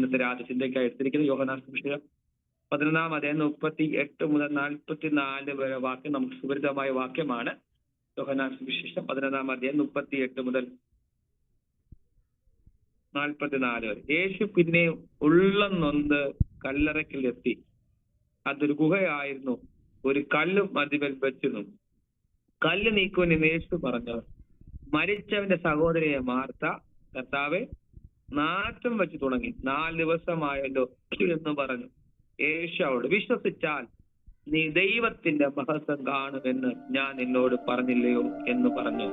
ഇന്നത്തെ രാത്രി ചിന്തയ്ക്കായി എടുത്തിരിക്കുന്നത് യോഹന്നാൻ സുവിശേഷം 11-38 മുതൽ 44 വരെ വാക്യം നമുക്ക് സുപരിതമായ വാക്യമാണ്. യോഹന്നാൻ സുവിശേഷം 11-38 മുതൽ 44 വരെ. യേശു പിന്നെ ഉള്ളം നൊന്ത് കല്ലറയ്ക്കൽ എത്തി. അതൊരു ഗുഹയായിരുന്നു. ഒരു കല്ലും അതിൽ വെച്ചിരുന്നു. കല്ല് നീക്കുവാൻ യേശു പറഞ്ഞു, മരിച്ചവന്റെ സഹോദരിയെ മാർത്ത, കർത്താവെ, നാറ്റം വെച്ച് തുടങ്ങി, 4 ദിവസമായല്ലോ എന്ന് പറഞ്ഞു. യേശു അവളോട്, വിശ്വസിച്ചാൽ നീ ദൈവത്തിന്റെ മഹത്വം കാണുമെന്ന് ഞാൻ നിന്നോട് പറഞ്ഞില്ലയോ എന്ന് പറഞ്ഞു.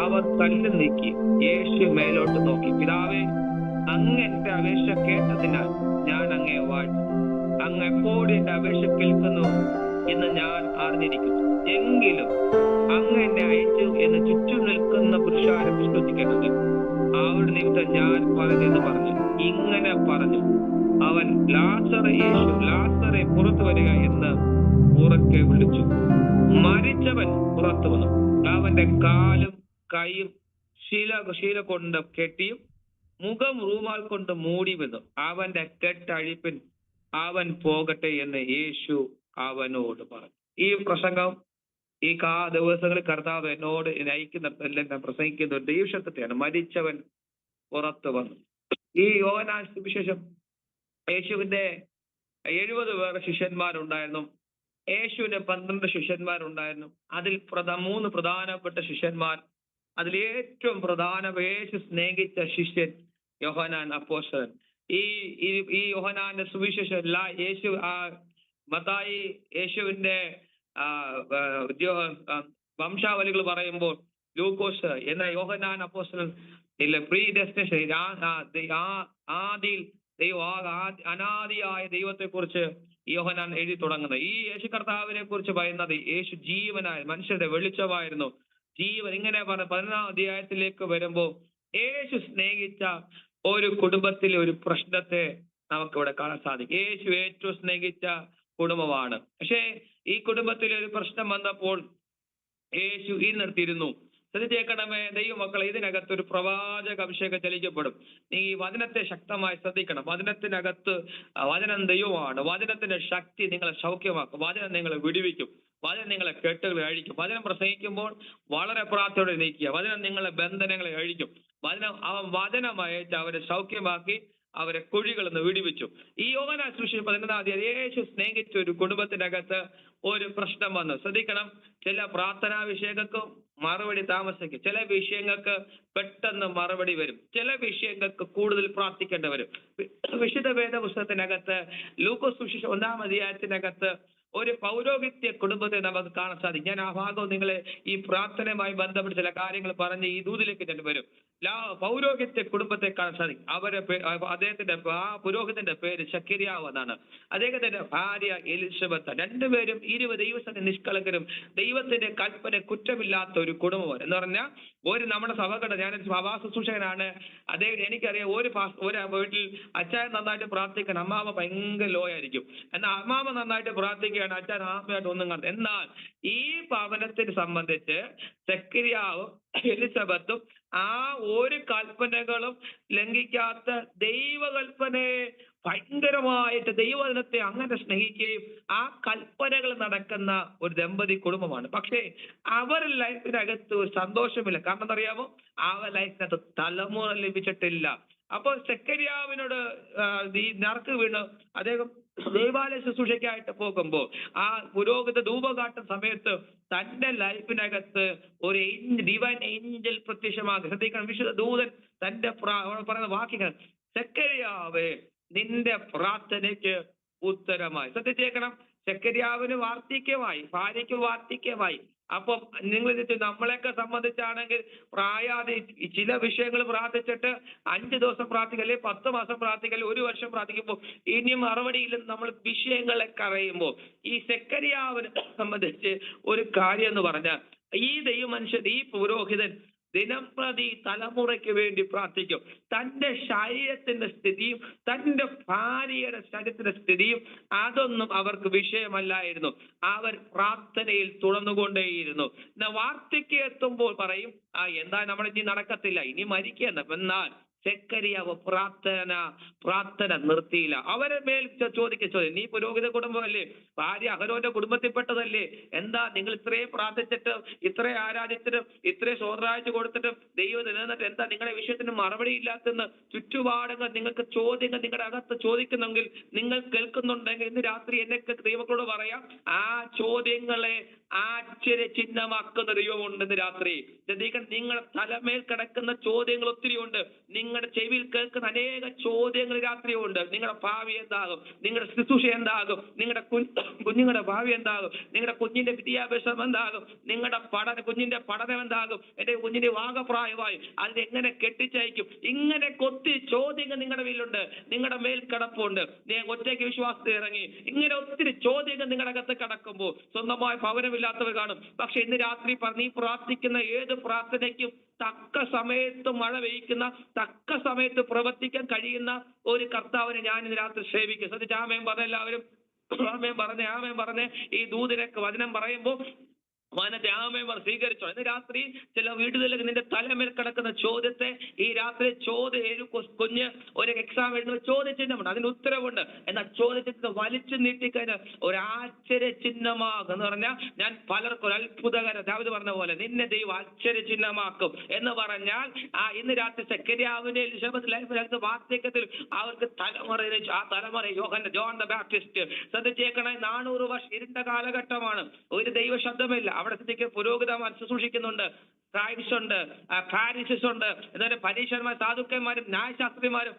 അവർ കല്ല് നീക്കി. യേശു മേലോട്ട് നോക്കി, പിതാവേ, അങ്ങ് എന്റെ അപേക്ഷ കേട്ടതിനാൽ ഞാൻ അങ്ങേ വാഴ്ത്തുന്നു. അങ്ങ് എപ്പോഴും എന്റെ അപേക്ഷ കേൾക്കുന്നു എന്ന് ഞാൻ അറിഞ്ഞിരിക്കുന്നു. എങ്കിലും അങ്ങ് എന്നെ അയച്ചു എന്ന് ചുറ്റും നിൽക്കുന്ന പുരുഷാരം വിശ്വസിക്കേണ്ടത് അവരുടെ നിമിത്തം ഞാൻ പറഞ്ഞെന്ന് പറഞ്ഞു. ഇങ്ങനെ പറഞ്ഞു അവൻ ലാസറെ പുറത്തു വരിക എന്ന് ഉറക്കെ വിളിച്ചു. മരിച്ചവൻ പുറത്തു വന്നു. അവന്റെ കാലും കൈയും ശീല കൊണ്ട് കെട്ടിയും മുഖം റൂമാൽ കൊണ്ട് മൂടി വന്നു. അവന്റെ കെട്ടഴിപ്പിൻ അവൻ പോകട്ടെ എന്ന് യേശു അവനോട് പറഞ്ഞു. ഈ പ്രസംഗം ഈ ദിവസങ്ങളിൽ കർത്താവ് എന്നോട് നയിക്കുന്നിടത്തെല്ലാം ഞാൻ പ്രസംഗിക്കുന്ന ഒരു ദൈവശക്തിയാണ്. മരിച്ചവൻ പുറത്തു വന്നു. ഈ യോഹന്നാൻ സുവിശേഷം യേശുവിന്റെ 70 പേർ ശിഷ്യന്മാരുണ്ടായിരുന്നു. യേശുവിന്റെ 12 ശിഷ്യന്മാരുണ്ടായിരുന്നു. അതിൽ 3 പ്രധാനപ്പെട്ട ശിഷ്യന്മാർ. അതിൽ ഏറ്റവും യേശു സ്നേഹിച്ച ശിഷ്യൻ യോഹന്നാൻ അപ്പോസ്തലൻ. ഈ യോഹന്നാന്റെ സുവിശേഷം മത്തായി യേശുവിന്റെ വംശാവലികൾ പറയുമ്പോൾ ലൂക്കോസ് എന്ന യോഹന്നാൻ അപ്പോസ്തലൻ പ്രീ ഡെസ്റ്റിനേഷൻ അനാദിയായ ദൈവത്തെ കുറിച്ച് യോഹന്നാൻ എഴുതി തുടങ്ങുന്നത്. ഈ യേശു കർത്താവിനെ കുറിച്ച് പറയുന്നത് യേശു ജീവനായ മനുഷ്യരുടെ വെളിച്ചമായിരുന്നു. ജീവൻ ഇങ്ങനെ പറഞ്ഞ 11-ാം അധ്യായത്തിലേക്ക് വരുമ്പോൾ യേശു സ്നേഹിച്ച ഒരു കുടുംബത്തിലെ ഒരു പ്രശ്നത്തെ നമുക്കിവിടെ കാണാൻ സാധിക്കും. യേശു ഏറ്റവും സ്നേഹിച്ച കുടുംബമാണ്. പക്ഷേ ഈ കുടുംബത്തിൽ ഒരു പ്രശ്നം വന്നപ്പോൾ യേശു ഈ നിർത്തിയിരുന്നു. ശ്രദ്ധിച്ചേക്കണമേ ദൈവമക്കളെ, ഇതിനകത്ത് ഒരു പ്രവാചക അഭിഷേകം ചലിക്കപ്പെടും. ഈ വചനത്തെ ശക്തമായി ശ്രദ്ധിക്കണം. വചനത്തിനകത്ത് വചനം ദൈവമാണ്. വചനത്തിന്റെ ശക്തി നിങ്ങളെ സൗഖ്യമാക്കും. വചനം നിങ്ങളെ വിടുവിക്കും. വചനം നിങ്ങളെ കെട്ടുകളെ അഴിക്കും. വചനം പ്രസംഗിക്കുമ്പോൾ വളരെ പ്രാർത്ഥനയോടെ നീക്കുക. വചനം നിങ്ങളെ ബന്ധനങ്ങളെ അഴിക്കും. വചനമയച്ച് അവരെ സൗഖ്യമാക്കി അവരെ കുഴികളിൽ നിന്ന് വിടുവിച്ചു. ഈ യോഹന്നാൻ സുവിശേഷം 11-ാം അധ്യായം യേശു സ്നേഹിച്ച ഒരു കുടുംബത്തിനകത്ത് ഒരു പ്രശ്നം വന്നു. ശ്രദ്ധിക്കണം, ചില പ്രാർത്ഥനാ വിഷയങ്ങൾക്ക് മറുപടി താമസിക്കും. ചില വിഷയങ്ങൾക്ക് പെട്ടെന്ന് മറുപടി വരും. ചില വിഷയങ്ങൾക്ക് കൂടുതൽ പ്രാർത്ഥിക്കേണ്ടി വരും. വിശുദ്ധ വേദ പുസ്തകത്തിനകത്ത് ലൂക്കോസ് സുവിശേഷം 1-ാം അധ്യായത്തിനകത്ത് ഒരു പൗരോഹിത്യ കുടുംബത്തെ നമുക്ക് കാണാൻ സാധിക്കും. ഞാൻ ആ ഭാഗവും നിങ്ങളെ ഈ പ്രാർത്ഥനയുമായി ബന്ധപ്പെട്ട് ചില കാര്യങ്ങൾ പറഞ്ഞ് ഈ ദൂതിലേക്ക് ഞാൻ വരും. പൗരോഹിത്യ കുടുംബത്തെ കാണാൻ സാധിക്കും. അദ്ദേഹത്തിന്റെ പുരോഹിതന്റെ പേര് ശക്കരിയാവ് എന്നാണ്. അദ്ദേഹത്തിന്റെ ഭാര്യ എലിസബത്ത്. രണ്ടുപേരും 20 ദൈവസന്നിധി നിഷ്കളങ്കരും ദൈവത്തിന്റെ കൽപ്പന കുറ്റമില്ലാത്ത ഒരു കുടുംബമാണ്. എന്ന് പറഞ്ഞാൽ നമ്മുടെ സഭകട ഞാനൊരു സഭാ ശുശ്രൂഷകനാണ്. എനിക്കറിയാം, ഒരു വീട്ടിൽ അച്ചായൻ നന്നായിട്ട് പ്രാർത്ഥിക്കണം, അമ്മാമ ഭയങ്കര ലോ ആയിരിക്കും. എന്നാൽ അമ്മാമ നന്നായിട്ട് പ്രാർത്ഥിക്കുകയാണ്, അച്ഛൻ ആത്മീയമായിട്ട് ഒന്നും കാണും. എന്നാൽ ഈ ഭവനത്തിനെ സംബന്ധിച്ച് സെക്കരിയാവും എലിസബത്തും ആ ഒരു കൽപ്പനകളും ലംഘിക്കാത്ത ദൈവകൽപ്പനയെ ഭയങ്കരമായിട്ട് ദൈവജനത്തെ അങ്ങനെ സ്നേഹിക്കുകയും ആ കൽപ്പനകൾ നടക്കുന്ന ഒരു ദമ്പതി കുടുംബമാണ്. പക്ഷേ അവരുടെ ലൈഫിനകത്ത് ഒരു സന്തോഷമില്ല. കാരണം എന്തറിയാമോ? ആ ലൈഫിനകത്ത് തലമുറ ലഭിച്ചിട്ടില്ല. അപ്പോൾ സെക്കരിയാവിനോട് ഈ നറുക്ക് വീണ് അദ്ദേഹം ദൈവാലയ ശുശ്രൂഷയ്ക്കായിട്ട് പോകുമ്പോൾ ആ പുരോഹിത ധൂപകാട്ടുന്ന സമയത്ത് തന്റെ ലൈഫിനകത്ത് ഒരു ഡിവൈൻ ഏഞ്ചൽ പ്രത്യക്ഷമാകും. ശ്രദ്ധിക്കണം, വിശുദ്ധ ദൂതൻ തന്റെ പറയുന്ന വാക്യങ്ങൾ, സെക്കരിയാവേ, നിന്റെ പ്രാർത്ഥനയ്ക്ക് ഉത്തരമായി. ശ്രദ്ധിച്ചേക്കണം, സെക്കരിയാവിന് വാർദ്ധക്യമായി, ഭാര്യയ്ക്ക് വാർദ്ധക്യമായി. അപ്പം നിങ്ങൾ നമ്മളെയൊക്കെ സംബന്ധിച്ചാണെങ്കിൽ ചില വിഷയങ്ങൾ പ്രാർത്ഥിച്ചിട്ട് 5 ദിവസം പ്രാർത്ഥിക്കുക, അല്ലെങ്കിൽ 10 മാസം പ്രാർത്ഥിക്കുക, അല്ലെങ്കിൽ 1 വർഷം പ്രാർത്ഥിക്കുമ്പോൾ ഇനിയും മറുപടിയില്ലെന്ന് നമ്മൾ വിഷയങ്ങളെ കറയുമ്പോൾ ഈ സെക്കരിയാവിനെ സംബന്ധിച്ച് ഒരു കാര്യം എന്ന് പറഞ്ഞാൽ ഈ ദൈവമനുഷ്യൻ, ഈ പുരോഹിതൻ ദിനം പ്രതി തലമുറയ്ക്ക് വേണ്ടി പ്രാർത്ഥിക്കും. തന്റെ ശരീരത്തിന്റെ സ്ഥിതിയും തന്റെ ഭാര്യയുടെ ശരീരത്തിന്റെ സ്ഥിതിയും അതൊന്നും അവർക്ക് വിഷയമല്ലായിരുന്നു. അവർ പ്രാർത്ഥനയിൽ തുടർന്നുകൊണ്ടേയിരുന്നു. വാർദ്ധക്യം എത്തുമ്പോൾ പറയും, എന്താ നമ്മുടെ ഇനി നടക്കത്തില്ല, ഇനി മരിക്കുക. എന്നാൽ സെക്കരിയാവ് പ്രാർത്ഥന നിർത്തിയില്ല. അവരെ മേൽ ചോദിക്കും, നീ പുരോഹിത കുടുംബമല്ലേ, ഭാര്യ അഹരോന്റെ കുടുംബത്തിൽപ്പെട്ടതല്ലേ, എന്താ നിങ്ങൾ ഇത്രയും പ്രാർത്ഥിച്ചിട്ട്, ഇത്രയും ആരാധിച്ചിട്ട്, ഇത്രയും സ്വതന്ത്രാഴ്ച കൊടുത്തിട്ട് ദൈവം നിലനിന്നിട്ട് എന്താ നിങ്ങളുടെ വിഷയത്തിന് മറുപടി ഇല്ലാത്തെന്ന് ചുറ്റുപാടുകൾ നിങ്ങൾക്ക് ചോദ്യങ്ങൾ നിങ്ങളുടെ അകത്ത് ചോദിക്കുന്നെങ്കിൽ, നിങ്ങൾ കേൾക്കുന്നുണ്ടെങ്കിൽ ഇന്ന് രാത്രി എന്നെ ദൈവങ്ങളോട് പറയാം, ആ ചോദ്യങ്ങളെ ആശ്ചര്യ ചിഹ്നമാക്കുന്ന ദൈവമുണ്ട്. ഇന്ന് രാത്രി ശ്രദ്ധിക്കണം, നിങ്ങളുടെ തലമേൽ കിടക്കുന്ന ചോദ്യങ്ങൾ ഒത്തിരി ഉണ്ട്. നിങ്ങളുടെ ചെവിയിൽ കേൾക്കുന്ന അനേക ചോദ്യങ്ങൾ രാത്രിയുണ്ട്. നിങ്ങളുടെ ഭാവി എന്താകും, നിങ്ങളുടെ ശുശ്രൂഷ എന്താകും, നിങ്ങളുടെ കുഞ്ഞുങ്ങളുടെ ഭാവി എന്താകും, നിങ്ങളുടെ കുഞ്ഞിന്റെ വിദ്യാഭ്യാസം എന്താകും, നിങ്ങളുടെ കുഞ്ഞിന്റെ പഠനം എന്താകും, എന്റെ കുഞ്ഞിന്റെ വിവാഹപ്രായമായി അതിനെങ്ങനെ കെട്ടിച്ചയക്കും, ഇങ്ങനെ ഒത്തിരി ചോദ്യങ്ങൾ നിങ്ങളുടെ മേലുണ്ട്, നിങ്ങളുടെ മേൽ കിടപ്പുണ്ട്. ഒറ്റയ്ക്ക് വിശ്വാസത്തിൽ ഇറങ്ങി ഇങ്ങനെ ഒത്തിരി ചോദ്യങ്ങൾ നിങ്ങളുടെ അകത്ത് കിടക്കുമ്പോൾ സ്വന്തമായ ഭവനമില്ലാത്തവർ കാണും. പക്ഷെ ഇന്ന് രാത്രി നീ പ്രാർത്ഥിക്കുന്ന ഏത് പ്രാർത്ഥനയ്ക്കും തക്ക സമയത്ത് മഴ പെയ്യിക്കുന്ന, തക്ക സമയത്ത് പ്രവർത്തിക്കാൻ കഴിയുന്ന ഒരു കർത്താവിനെ ഞാൻ ഇന്ന് രാത്രി സേവിക്കും. ശ്രദ്ധിച്ച് ആമേൻ പറഞ്ഞ എല്ലാവരും ആമേൻ പറഞ്ഞ് ഈ ദൂതനൊക്കെ വചനം പറയുമ്പോൾ ആമേൻ സ്വീകരിച്ചോ. ഇന്ന് രാത്രി ചില വീടുകളിൽ നിന്റെ തലമേൽ കിടക്കുന്ന ചോദ്യത്തെ ഈ രാത്രി കുഞ്ഞ് ഒരു എക്സാം എഴുതുന്ന ചോദ്യചിഹ്നമുണ്ട്, അതിന് ഉത്തരവുണ്ട്. എന്നാൽ ചോദ്യചിഹ്നം വലിച്ചു നീട്ടിക്കഴിഞ്ഞാൽ ഒരു ആശ്ചര്യ ചിഹ്നമാകും എന്ന് പറഞ്ഞാൽ, ഞാൻ പലർക്കും ഒരു അത്ഭുതകരം ദാവീദ് പറഞ്ഞ പോലെ നിന്നെ ദൈവം ആശ്ചര്യ ചിഹ്നമാക്കും എന്ന് പറഞ്ഞാൽ, ഇന്ന് രാത്രി സെക്കരിയാവിന്റെ എലിസബത്ത് ലൈഫിൽ വാർദ്ധക്യത്തിൽ അവർക്ക് തലമുറ ജോൺ ദ ബാപ്റ്റിസ്റ്റ് ശ്രദ്ധിച്ചേക്കണേ. 400 വർഷം ഇരുണ്ട കാലഘട്ടമാണ്, ഒരു ദൈവ ശബ്ദമില്ല. അവിടെ പുരോഹിതന്മാർ ശുശ്രൂഷിക്കുന്നുണ്ട്, സ്ക്രൈബ്സ് ഉണ്ട്, ഫാരിസീസ് ഉണ്ട്, എന്നിട്ട് പരീക്ഷന്മാർ, സാധുക്കന്മാരും ന്യായശാസ്ത്രിമാരും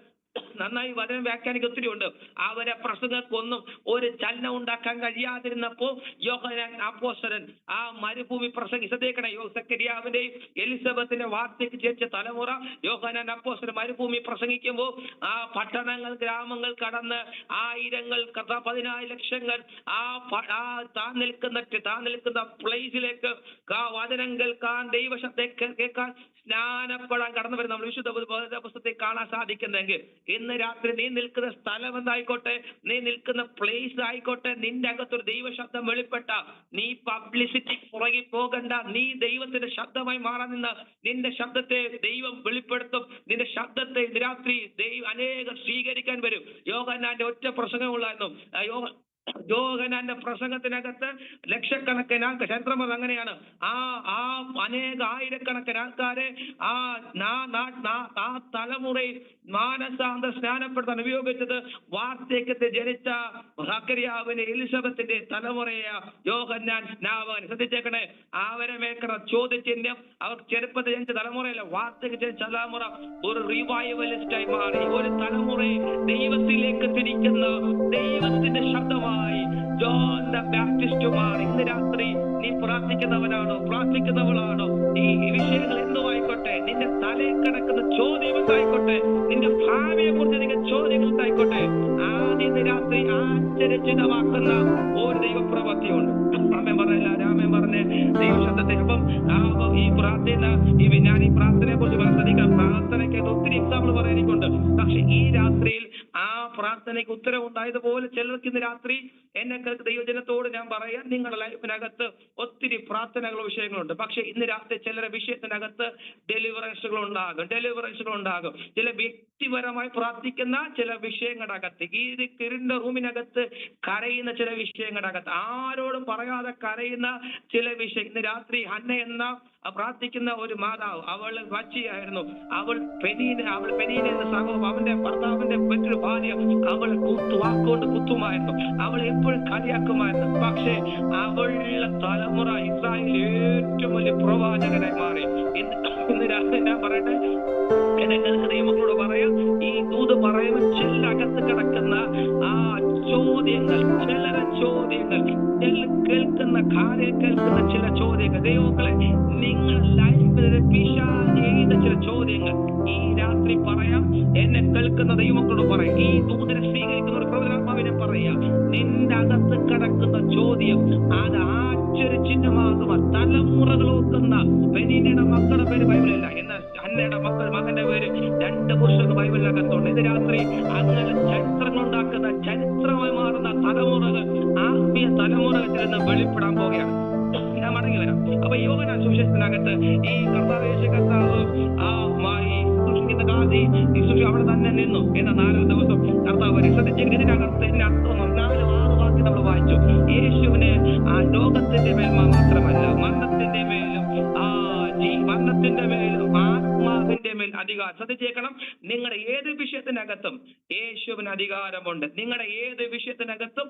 നന്നായി വചനം വ്യാഖ്യാനിക്ക് ഒത്തിരി ഉണ്ട്. അവരെ പ്രസംഗക്കൊന്നും ഒരു ചലനം ഉണ്ടാക്കാൻ കഴിയാതിരുന്നപ്പോ യോഹന്നാൻ അപ്പോസ്തലൻ ആ മരുഭൂമി ശ്രദ്ധിക്കണേ, സെക്കരിയാവിന്റെയും എലിസബത്തിന്റെ വാർത്തയ്ക്ക് ചേർച്ച തലമുറ യോഹന്നാൻ അപ്പോസ്തലൻ മരുഭൂമി പ്രസംഗിക്കുമ്പോൾ ആ പട്ടണങ്ങൾ ഗ്രാമങ്ങൾ കടന്ന് ആയിരങ്ങൾ 14 ലക്ഷങ്ങൾ താൻ നിൽക്കുന്ന പ്ലേസിലേക്ക് വചനം കേൾക്കാൻ, ദൈവശബ്ദം കേൾക്കാൻ, സ്നാനപ്പെടാൻ കടന്നു വരുന്ന നമ്മൾ വിശുദ്ധ പുസ്തകത്തിൽ കാണാൻ സാധിക്കുന്നെങ്കിൽ, ഇന്ന് രാത്രി നീ നിൽക്കുന്ന സ്ഥലം എന്തായിക്കോട്ടെ, നീ നിൽക്കുന്ന പ്ലേസ് ആയിക്കോട്ടെ, നിന്റെ അകത്തൊരു ദൈവശബ്ദം വെളിപ്പെട്ട, നീ പബ്ലിസിറ്റി പുറകെ പോകണ്ട, നീ ദൈവത്തിന്റെ ശബ്ദമായി മാറാൻ നിന്ന് നിന്റെ ശബ്ദത്തെ ദൈവം വെളിപ്പെടുത്തും. നിന്റെ ശബ്ദത്തെ രാത്രി അനേകം സ്വീകരിക്കാൻ വരും. യോഹന്നാന്റെ ഒറ്റ പ്രസംഗമുള്ളായിരുന്നു. യോഹന്നാന്റെ പ്രസംഗത്തിനകത്ത് ലക്ഷക്കണക്കിന് ആൾക്കാർ, ചരിത്രം അങ്ങനെയാണ്, അനേക ആയിരക്കണക്കിന് ആൾക്കാരെ ആ തലമുറയിൽ മാനസാന്തര സ്നാനപ്പെടുത്താൻ ഉപയോഗിച്ചത് വാർദ്ധക്യത്തെ ജനിച്ച സക്കറിയാവിന്റെ എലിസബത്തിന്റെ തലമുറയാ യോഹന്നാൻ സ്നാപകൻ. ശ്രദ്ധിച്ചേക്കണേ, അവരെ മേൽക്കുന്ന ചോദ്യചിഹ്നം അവർ ചെറുപ്പത്തിൽ ജനിച്ച തലമുറയല്ല, വാർദ്ധക്യം ജനിച്ച തലമുറ ഒരു റിവൈവലിസ്റ്റായി മാറി. ഒരു തലമുറയെ ദൈവത്തിലേക്ക് തിരിക്കുന്ന ദൈവത്തിന്റെ ശബ്ദമായി ജോൺ ദ ബാപ്റ്റിസ്റ്റ് മാറി. ഇന്ന് രാത്രി നീ പ്രാർത്ഥിക്കുന്നവളാണോ, ഈ വിഷയങ്ങൾ എന്തോ ആയിക്കോട്ടെ, നിന്റെ തലയിൽ കിടക്കുന്ന ചോദ്യം എന്തായിക്കോട്ടെ, നിന്റെ ഭാവിയെ കുറിച്ച് നിങ്ങൾ ചോദ്യങ്ങൾ ഉണ്ടായിക്കോട്ടെ, ഇന്ന് രാത്രി ആശ്ചര്യചിതമാക്കുന്ന ഒരു ദൈവപ്രവൃത്തിയുണ്ട്. ആമേൻ പറഞ്ഞ ദൈവശബ്ദത്തെ. അപ്പം ഈ പ്രാർത്ഥന, ഞാൻ ഈ പ്രാർത്ഥനയെ കുറിച്ച് ശ്രദ്ധിക്കാം. പ്രാർത്ഥനയ്ക്ക് ഒത്തിരി എക്സാമ്പിൾ പറയാനിട്ടുണ്ട്. പക്ഷെ ഈ രാത്രിയിൽ ആ പ്രാർത്ഥനയ്ക്ക് ഉത്തരവുണ്ടായതുപോലെ ചിലർക്ക് ഇന്ന് രാത്രി എന്നെ കേൾക്ക് ദൈവജനത്തോട് ഞാൻ പറയാം, നിങ്ങളുടെ ലൈഫിനകത്ത് ഒത്തിരി പ്രാർത്ഥനകളുടെ വിഷയങ്ങളുണ്ട്. പക്ഷെ ഇന്ന് രാത്രി ചിലരുടെ വിഷയത്തിനകത്ത് ഡെലിവറൻസുകൾ ഉണ്ടാകും. ചില വ്യക്തിപരമായി പ്രാർത്ഥിക്കുന്ന ചില വിഷയങ്ങളുടെ അകത്ത്, ഈ കിരിന്റെ റൂമിനകത്ത് കരയുന്ന ചില വിഷയങ്ങളുടെ അകത്ത്, ആരോടും പറയാതെ കരയുന്ന ചില വിഷയം. ഇന്ന് രാത്രി ഹന്ന എന്ന പ്രാർത്ഥിക്കുന്ന ഒരു മാതാവ്, അവൾ വച്ചിയായിരുന്നു. അവൾ പെനീന എന്ന സഹോദരൻ, അവന്റെ ഭർത്താവിന്റെ മറ്റൊരു ഭാര്യ, അവൾ വാക്കുകൊണ്ട് കുത്തുമായിരുന്നു, അവൾ എപ്പോഴും കളിയാക്കുമായിരുന്നു. പക്ഷെ അവളുടെ തലമുറ ഇസ്രായേൽ ഏറ്റവും വലിയ പ്രവാചകനായി മാറി. ഇന്ന് രാത്രി ഞാൻ പറയട്ടെ, എന്നെ ദൈവങ്ങളോട് പറയാം, ഈ ദൂത് പറയുമ്പോൾ ചില അകത്ത് കിടക്കുന്ന ആ ചോദ്യങ്ങൾ, കേൾക്കുന്ന ചില ചോദ്യങ്ങൾ, ദൈവങ്ങളെ നിങ്ങളുടെ ലൈഫിൽ ചെയ്ത ചില ചോദ്യങ്ങൾ ഈ രാത്രി പറയാം. എന്നെ കേൾക്കുന്ന ദൈവങ്ങളോട് പറയാം, ഈ ദൂതനെ സ്വീകരിക്കുന്ന ഒരു പ്രവചനാത്മാവിനെ പറയാം, നിന്റെ അകത്ത് കിടക്കുന്ന ചോദ്യം അത് ആശ്ചര്യചിഹ്നമാകുക. തലമുറകൾ ഓർക്കുന്ന പെനീനയുടെ മക്കളുടെ പേര് ബൈബിളില്ല, എന്നാൽ ഹന്നയുടെ മകന്റെ പേര് 2 പുസ്തകം ബൈബിളിനകത്തുണ്ട്. ഇത് രാത്രി അങ്ങനെ ചരിത്രങ്ങൾ ഉണ്ടാക്കുന്ന, ചരിത്രമായി മാറുന്ന തലമുറകൾ, ആത്മീയ തലമുറകൾ ചെന്ന് വെളിപ്പെടാൻ പോവുകയാണ്. ഞാൻ മടങ്ങി വരാം. അപ്പൊ യോഹന്നാൻ സുവിശേഷത്തിനകത്ത് ഈ കർത്താവ് യേശു കർത്താവ് സൂക്ഷിക്കുന്ന കാതി എന്ന 4 ദിവസം കർത്താവ് വരും. ശ്രദ്ധിച്ചെങ്കിൽ ഇതിന്റെ അർത്ഥം 4-6 വാക്യം നമ്മൾ വായിച്ചു. യേശുവിന് ആ ലോകത്തിന്റെ മേൽ മാത്രമല്ല, മരണത്തിന്റെ മേലും മരണത്തിന്റെ മേലും ആത്മാവിന്റെ മേൽ അധികാരം. ശ്രദ്ധിച്ചേക്കണം, നിങ്ങളുടെ ഏത് വിഷയത്തിനകത്തും യേശുവിന് അധികാരമുണ്ട്. നിങ്ങളുടെ ഏത് വിഷയത്തിനകത്തും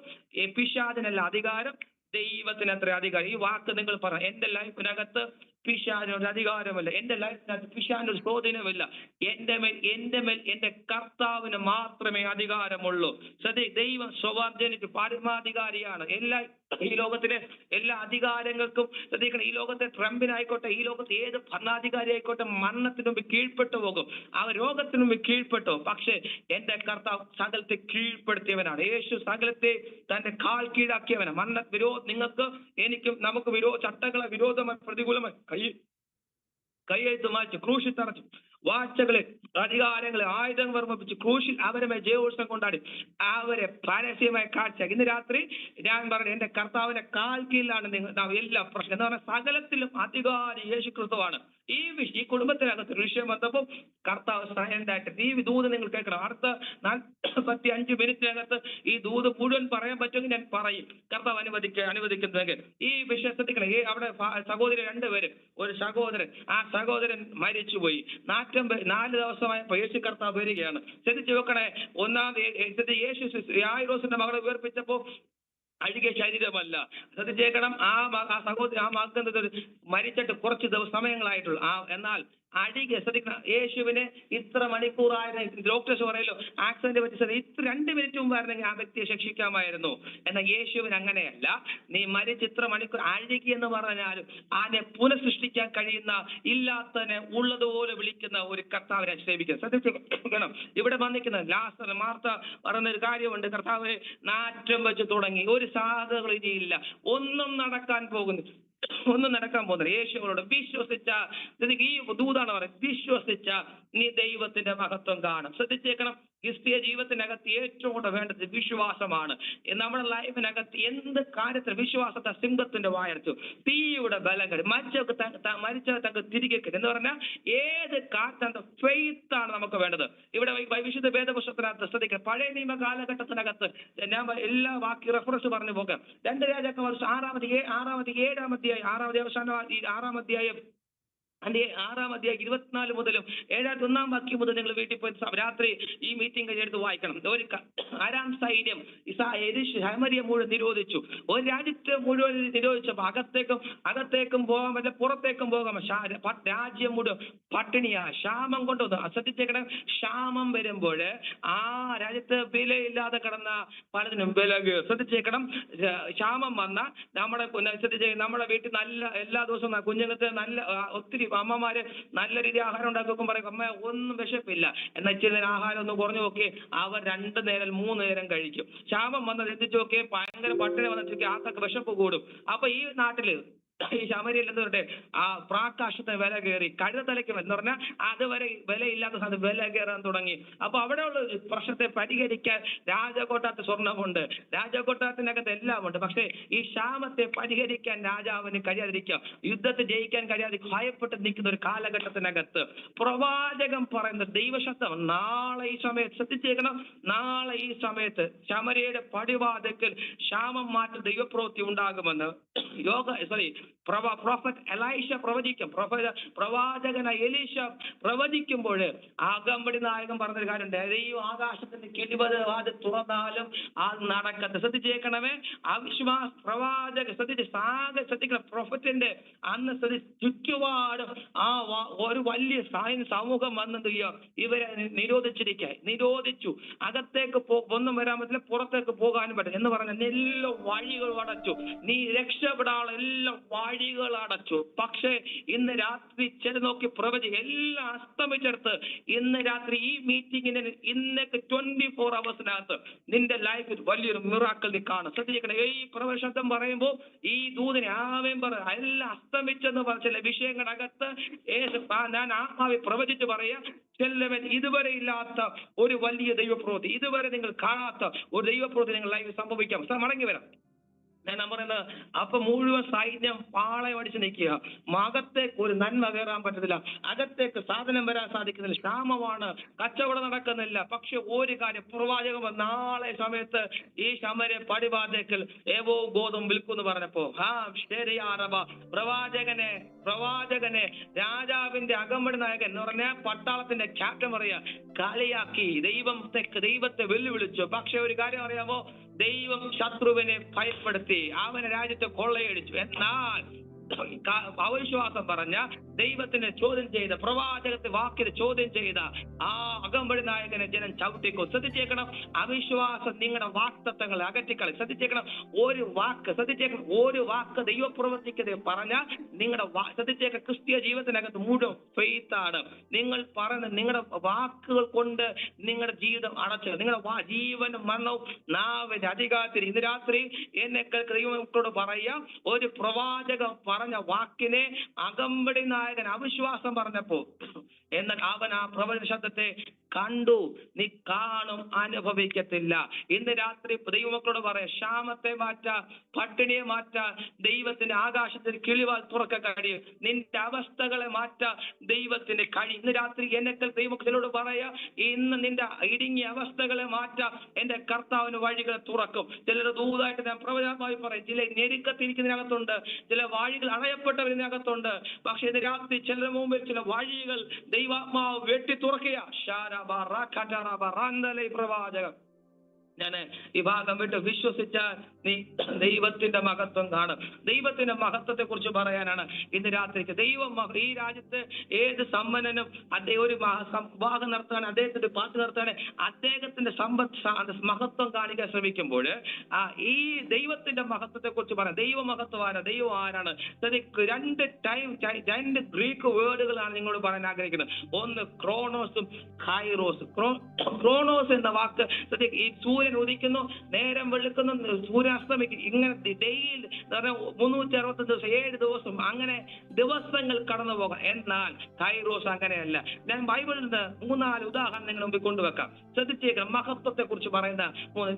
പിശാചിനല്ല അധികാരം, ദൈവത്തിന് അത്ര അധികാരം. ഈ വാക്ക് നിങ്ങൾ പറ. എന്റെ ലൈഫിനകത്ത് പിശാചിനൊരു അധികാരമില്ല, എന്റെ ലൈഫിനകത്ത് പിശാചിനൊരു സ്വാധീനമില്ല. എന്റെ മേൽ എന്റെ കർത്താവിന് മാത്രമേ അധികാരമുള്ളൂ. ദൈവം സ്വവർജനിക്ക് പരമാധികാരിയാണ്. ഈ ലോകത്തിലെ എല്ലാ അധികാരങ്ങൾക്കും ശ്രദ്ധിക്കണം. ഈ ലോകത്തെ ട്രംപിനായിക്കോട്ടെ, ഈ ലോകത്തെ ഏത് ഭരണാധികാരി ആയിക്കോട്ടെ, മരണത്തിന് മുമ്പ് കീഴ്പ്പെട്ടു പോകും, അവർ രോഗത്തിന് മുമ്പ് കീഴ്പ്പെട്ടു. പക്ഷെ എന്റെ കർത്താവ് സകലത്തെ കീഴ്പ്പെടുത്തിയവനാണ്. യേശു സകലത്തെ തന്റെ കാൽ കീഴാക്കിയവനാണ്. നിങ്ങൾക്ക് എനിക്കും നമുക്ക് ചട്ടങ്ങളെ വിരോധമായി പ്രതികൂലമായി കൈയെഴുത്ത് മാറ്റി ക്രൂശിൽ തറച്ചു, വാഴ്ചകളെ അധികാരങ്ങളെ ആയുധങ്ങൾ വർമ്മിപ്പിച്ച് ക്രൂശിൽ അവരെ ജയോത്സവം കൊണ്ടാടി അവരെ പരസ്യമായി കാഴ്ച. ഇന്ന് രാത്രി ഞാൻ പറഞ്ഞു, എന്റെ കർത്താവിന്റെ കാൽ കീഴിലാണ് എല്ലാ പ്രശ്നം എന്ന് പറഞ്ഞാൽ സകലത്തിലും അധികാരി യേശു ക്രിസ്തുവാണ്. ഈ കുടുംബത്തിനകത്ത് വിഷയം വന്നപ്പോൾ കർത്താവ് സൈലന്റായിട്ട് ഈ ദൂത് നിങ്ങൾ കേൾക്കണം. അടുത്ത 45 മിനിറ്റിനകത്ത് ഈ ദൂത് മുഴുവൻ പറയാൻ പറ്റുമെങ്കിൽ ഞാൻ പറയും, കർത്താവ് അനുവദിക്കുന്നുവെങ്കിൽ. ഈ വിഷയം ശ്രദ്ധിക്കണം. അവിടെ സഹോദരൻ 2 പേര്, ഒരു സഹോദരൻ, ആ സഹോദരൻ മരിച്ചുപോയി. 4 ദിവസമായപ്പോ യേശു കർത്താവ് വരികയാണ്. ശ്രദ്ധിച്ചു വെക്കണേ. യേശു യായിറോസിന്റെ മകളെ ഉയർപ്പിച്ചപ്പോ അഴുകിയ ശരീരമല്ല. ശ്രദ്ധിച്ചേക്കണം. ആ സഹോദരി, ആ മകൻ മരിച്ചിട്ട് കുറച്ച് സമയങ്ങളായിട്ടുള്ളൂ. എന്നാൽ അടിക ശ്രദ്ധിക്കണം. യേശുവിന് ഇത്ര മണിക്കൂറായിരുന്നു. ഡോക്ടേഴ്സ് പറയല്ലോ ആക്സിഡന്റ് പറ്റി 2 മിനിറ്റ് മുമ്പായിരുന്നെങ്കിൽ ആ വ്യക്തിയെ ശിക്ഷിക്കാമായിരുന്നു. എന്നാൽ യേശുവിന് അങ്ങനെയല്ല. നീ മരിച്ച് ഇത്ര മണിക്കൂർ അഴുകി എന്ന് പറഞ്ഞാലും അതിനെ പുനഃസൃഷ്ടിക്കാൻ കഴിയുന്ന, ഇല്ലാത്തതിനെ ഉള്ളതുപോലെ വിളിക്കുന്ന ഒരു കർത്താവിനെ സേവിക്കുന്നത്. ശ്രദ്ധിക്കണം. ഇവിടെ വന്നിരിക്കുന്ന ലാസർ, മാർത്ത പറയുന്നൊരു കാര്യമുണ്ട്. കർത്താവ് നാറ്റം വെച്ച് തുടങ്ങി, ഒരു സാധനങ്ങളും ഇനിയില്ല, ഒന്നും നടക്കാൻ പോകുന്നില്ല. യേശുവിനോട് വിശ്വസിച്ച, ഈ ദൂതാണ് പറയുന്നത്, വിശ്വസിച്ച നീ ദൈവത്തിന്റെ മഹത്വം കാണും. ശ്രദ്ധിച്ചേക്കണം. ക്രിസ്തീയ ജീവിതത്തിനകത്ത് ഏറ്റവും കൂടുതൽ വേണ്ടത് വിശ്വാസമാണ്. നമ്മുടെ ലൈഫിനകത്ത് എന്ത് കാര്യത്തിൽ വിശ്വാസത്തെ സിംഹത്തിന്റെ വായർച്ചു, തീയുടെ ബലങ്ങൾ, മരിച്ചവർ തങ്ങൾക്ക് തിരികെ എന്ന് പറഞ്ഞാൽ ഏത് കാര്യത്തിന്റെ ഫെയ്ത്ത് ആണ് നമുക്ക് വേണ്ടത്. ഇവിടെ വിശുദ്ധ വേദപുസ്തകത്തിനകത്ത് ശ്രദ്ധിക്കുക. പഴയ നിയമ കാലഘട്ടത്തിനകത്ത് ഞാൻ എല്ലാ വാക്യ റെഫറൻസ് പറഞ്ഞു പോകാം. 2 രാജാക്കന്മാർ 6 അധ്യായം 24 മുതലും 7-1 വാക്യം മുതൽ നിങ്ങൾ വീട്ടിൽ പോയി രാത്രി ഈ മീറ്റിംഗ് കഴിഞ്ഞെടുത്ത് വായിക്കണം. ഒരു അരാം സൈന്യം ശമരിയെ മുഴുവൻ നിരോധിച്ചു. ഒരു രാജ്യത്തെ മുഴുവൻ നിരോധിച്ചപ്പോൾ അകത്തേക്കും പോകാൻ പറ്റില്ല, പുറത്തേക്കും പോകാൻ. രാജ്യം മുഴുവൻ പട്ടിണിയാ, ക്ഷാമം കൊണ്ടുവന്നു. ശ്രദ്ധിച്ചേക്കണം. ക്ഷാമം വരുമ്പോൾ ആ രാജ്യത്ത് വിലയില്ലാതെ കിടന്ന പലതിനും വില. ശ്രദ്ധിച്ചേക്കണം. ക്ഷാമം വന്ന നമ്മുടെ വീട്ടിൽ നല്ല എല്ലാ ദിവസവും കുഞ്ഞുങ്ങൾക്ക് നല്ല ഒത്തിരി അമ്മമാര് നല്ല രീതി ആഹാരം ഉണ്ടാക്കും. പറയും അമ്മ ഒന്നും വിശപ്പില്ല, എന്നാൽ ഇച്ചിരി നേരം ആഹാരം ഒന്ന് കുറഞ്ഞു നോക്കി അവർ 2 നേരം 3 നേരം കഴിക്കും. ക്ഷാമം വന്നത് എത്തിച്ചു നോക്കിയേ, ഭയങ്കര പട്ടിണി വന്നിട്ട് ആൾക്കൊക്കെ വിശപ്പ് കൂടും. അപ്പൊ ഈ നാട്ടില് ഈ ശമരിയിൽ എന്ന് പറഞ്ഞിട്ട് ആ പ്രാകാശത്തിന് വില കയറി, കഴുതലയ്ക്ക് എന്ന് പറഞ്ഞാൽ അതുവരെ വിലയില്ലാത്ത സാധനം വില കയറാൻ തുടങ്ങി. അപ്പൊ അവിടെയുള്ള പ്രശ്നത്തെ പരിഹരിക്കാൻ രാജകൊട്ടാരത്തിൽ സ്വർണമുണ്ട്, രാജകൊട്ടാരത്തിനകത്ത് എല്ലാം ഉണ്ട്. പക്ഷേ ഈ ക്ഷാമത്തെ പരിഹരിക്കാൻ രാജാവിന് കഴിയാതിരിക്കുക, യുദ്ധത്തെ ജയിക്കാൻ കഴിയാതെ ഭയപ്പെട്ട് നിൽക്കുന്ന ഒരു കാലഘട്ടത്തിനകത്ത് പ്രവാചകൻ പറയുന്ന ദൈവശബ്ദം നാളെ ഈ സമയത്ത് ശ്രദ്ധിച്ചേക്കണം. നാളെ ഈ സമയത്ത് ശമരിയുടെ പടിവാതിൽക്കൽ ക്ഷാമം മാറ്റി ദൈവപ്രവൃത്തി ഉണ്ടാകുമെന്ന് പ്രൊഫറ്റ് എലൈഷ പ്രവചിക്കും. പ്രവാചകനായ എലീശ പ്രവചിക്കുമ്പോൾ അകമ്പടി നായകൻ പറഞ്ഞൊരു കാര്യമുണ്ട്. ദൈവം ആകാശത്തിന്റെ കിഴിവത് അത് തുറന്നാലും അത് നടക്കട്ടെ. ശ്രദ്ധിച്ചേക്കണമേ. അവിശ്വാസ പ്രവാചക ശ്രദ്ധിക്കണം. പ്രൊഫറ്റിന്റെ അന്ന് ചുറ്റുപാടും ഒരു വലിയ സമൂഹം വന്നത് ഇവരെ നിരോധിച്ചു. അകത്തേക്ക് ഒന്നും വരാൻ പറ്റില്ല, പുറത്തേക്ക് പോകാനും പറ്റില്ല എന്ന് പറഞ്ഞ എല്ലാ വഴികളും അടച്ചു. നീ രക്ഷപ്പെടാനുള്ള എല്ലാ വഴികൾ അടച്ചു. പക്ഷേ ഇന്ന് രാത്രി നോക്കി എല്ലാം അസ്തമിച്ചെടുത്ത് ഇന്ന് രാത്രി ഈ മീറ്റിംഗിന് ഇന്നത്തെ 24 hours നിന്റെ ലൈഫിൽ വലിയൊരു മിറാക്കിൾ നീ കാണും. ശ്രദ്ധിക്കണം. ഈ പ്രവശബ്ദം പറയുമ്പോൾ ഈ ദൂതനെ ആവേം എല്ലാം അസ്തമിച്ചെന്ന് പറഞ്ഞ വിഷയങ്ങളകത്ത് ഞാൻ ആത്മാവി പ്രവചിച്ച് പറയാ, ചെല്ലവൻ ഇതുവരെ ഇല്ലാത്ത ഒരു വലിയ ദൈവപ്രവൃത്തി, ഇതുവരെ നിങ്ങൾ കാണാത്ത ഒരു ദൈവപ്രവൃത്തി നിങ്ങൾ ലൈഫിൽ സംഭവിക്കാം. മടങ്ങി വരാം. ഞാൻ പറയുന്നത് അപ്പൊ മുഴുവൻ സൈന്യം പാളയം അടിച്ച് നിൽക്കുക. അകത്തേക്ക് ഒരു നന്മ കയറാൻ പറ്റത്തില്ല, അകത്തേക്ക് സാധനം വരാൻ സാധിക്കുന്നില്ല, ക്ഷാമമാണ്, കച്ചവടം നടക്കുന്നില്ല. പക്ഷെ ഒരു കാര്യം, പ്രവാചകൻ നാളെ സമയത്ത് ഈ ശമര്യ പടിവാതിൽക്കൽ ഏവോ ഗോതമ്പ് വിൽക്കുമെന്ന് പറഞ്ഞപ്പോ ശരിയാറവ പ്രവാചകനെ രാജാവിന്റെ അകമ്പടി നായകൻ എന്ന് പറഞ്ഞ പട്ടാളത്തിന്റെ ക്യാപ്റ്റൻ പറയാ കളിയാക്കി, ദൈവത്തെ വെല്ലുവിളിച്ചു. പക്ഷെ ഒരു കാര്യം അറിയാമോ, ദൈവം ശത്രുവിനെ ഭയപ്പെടുത്തി, അവനെ രാജ്യത്തെ കൊള്ളയടിച്ചു. എന്നാൽ അവിശ്വാസം പറഞ്ഞ ദൈവത്തിനെ ചോദ്യം ചെയ്ത, പ്രവാചകത്തെ വാക്കിനെ ചോദ്യം ചെയ്ത ആ അകമ്പടി നായകനെ ജനം ചവിട്ടിക്കും. ശ്രദ്ധിച്ചേക്കണം, അവിശ്വാസം നിങ്ങളുടെ വാക്തത്വങ്ങളെ അകറ്റിക്കളി. ശ്രദ്ധിച്ചേക്കണം, ഒരു വാക്ക് ദൈവപ്രവർത്തിക്കതെ പറഞ്ഞാൽ നിങ്ങളുടെ ശ്രദ്ധിച്ചേക്ക ക്രിസ്തീയ ജീവിതത്തിനകത്ത് മുഴുവൻ ഫെയ്ത്താണ്. നിങ്ങൾ പറയുന്ന നിങ്ങളുടെ വാക്കുകൾ കൊണ്ട് നിങ്ങളുടെ ജീവിതം അടച്ചു, നിങ്ങളുടെ ജീവനും മരണവും നാവിന്റെ അധികാരത്തിൽ. ഇന്ന് രാത്രി എന്നെ ദൈവമക്കളോട് പറയാം, ഒരു പ്രവാചകൻ പറഞ്ഞ വാക്കിനെ അകമ്പടി നായകൻ അവിശ്വാസം പറഞ്ഞപ്പോ എന്നാൽ അവൻ ആ പ്രവചന ശബ്ദത്തെ കണ്ടു, നീ കാണും, അനുഭവിക്കത്തില്ല. ഇന്ന് രാത്രി ദൈവമക്കളോട് പറയാം, ക്ഷാമത്തെ മാറ്റാ, പട്ടിണിയെ മാറ്റാ, ദൈവത്തിന്റെ ആകാശത്തിന് കിളിവാൽ തുറക്ക കഴിയും. നിന്റെ അവസ്ഥകളെ മാറ്റാ ദൈവത്തിന്റെ കഴി. ഇന്ന് രാത്രി എന്നെ ദൈവമക്കളോട് പറയാ, ഇന്ന് നിന്റെ ഇടുങ്ങിയ അവസ്ഥകളെ മാറ്റാ എന്റെ കർത്താവിന് വഴികളെ തുറക്കും. ചിലർ ദൂതായിട്ട് ഞാൻ പ്രവചനമായി പറയും, ചില ഞെരുക്കത്തിരിക്കുന്നതിനകത്തുണ്ട്, ചില വഴികൾ അടയപ്പെട്ടവരിനകത്തുണ്ട്. പക്ഷെ ഇന്ന് രാത്രി ചിലരുടെ മുമ്പിൽ ചില വഴികൾ ദൈവാത്മാവ് വെട്ടി തുറക്കുക. പ്രവാചകം ഞാൻ ഈ ഭാഗം വിട്ട് വിശ്വസിച്ചാൽ നീ ദൈവത്തിന്റെ മഹത്വം കാണും. ദൈവത്തിന്റെ മഹത്വത്തെ കുറിച്ച് പറയാനാണ് ഇന്ന് രാത്രിക്ക്. ദൈവം ഈ രാജ്യത്ത് ഏത് സമ്പന്നനും അദ്ദേഹം ഒരു വിവാഹം നടത്താൻ, അദ്ദേഹത്തിന്റെ പാട്ട് നടത്താൻ, അദ്ദേഹത്തിന്റെ മഹത്വം കാണിക്കാൻ ശ്രമിക്കുമ്പോൾ ഈ ദൈവത്തിന്റെ മഹത്വത്തെ കുറിച്ച് പറയാം. ദൈവമഹത്വമാണ്, ദൈവം ആരാണ്? രണ്ട് ഗ്രീക്ക് വേർഡുകളാണ് നിങ്ങളോട് പറയാൻ ആഗ്രഹിക്കുന്നത്. ഒന്ന് ക്രോണോസും കൈറോസും. ക്രോണോസ് എന്ന വാക്ക് ഈ സൂര്യൻ ഉദിക്കുന്നു, നേരം വെളുക്കുന്നു, സൂര്യൻ അസ്തമിക്കുന്നു, ഇങ്ങനെ ഡെയിലി 365 ദിവസം 7 ദിവസം അങ്ങനെ ദിവസങ്ങൾ കടന്നു പോകാം. എന്നാൽ കൈറോസ് അങ്ങനെയല്ല. ഞാൻ ബൈബിളിൽ നിന്ന് 3-4 ഉദാഹരണങ്ങൾ മുമ്പിൽ കൊണ്ടുവെക്കാം. ശ്രദ്ധിച്ചേക്കാം, മഹത്വത്തെ കുറിച്ച് പറയുന്ന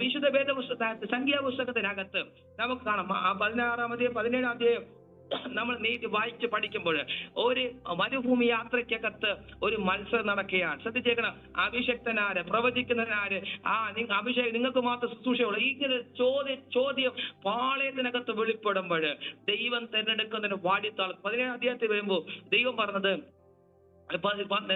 വിശുദ്ധ വേദപുസ്തകത്തിൽ സംഖ്യാപുസ്തകത്തിനകത്ത് നമുക്ക് കാണാം. 16-ാം അധ്യായം 17-ാം അധ്യായം നമ്മൾ നീട്ടി വായിച്ച് പഠിക്കുമ്പോൾ ഒരു മരുഭൂമി യാത്രയ്ക്കകത്ത് ഒരു മത്സരം നടക്കുകയാണ്. ശ്രദ്ധിച്ചേക്കണം, അഭിഷക്തനാര്, പ്രവചിക്കുന്നവനാര്, അഭിഷേകം നിങ്ങൾക്ക് മാത്രം ശുശ്രൂഷയുള്ളൂ. ഇങ്ങനെ ചോദ്യം പാളയത്തിനകത്ത് വെളിപ്പെടുമ്പോൾ ദൈവം തിരഞ്ഞെടുക്കുന്നതിന് വാടിത്താളും. 17-ാം അധ്യായത്തിൽ വരുമ്പോൾ ദൈവം പറഞ്ഞത്,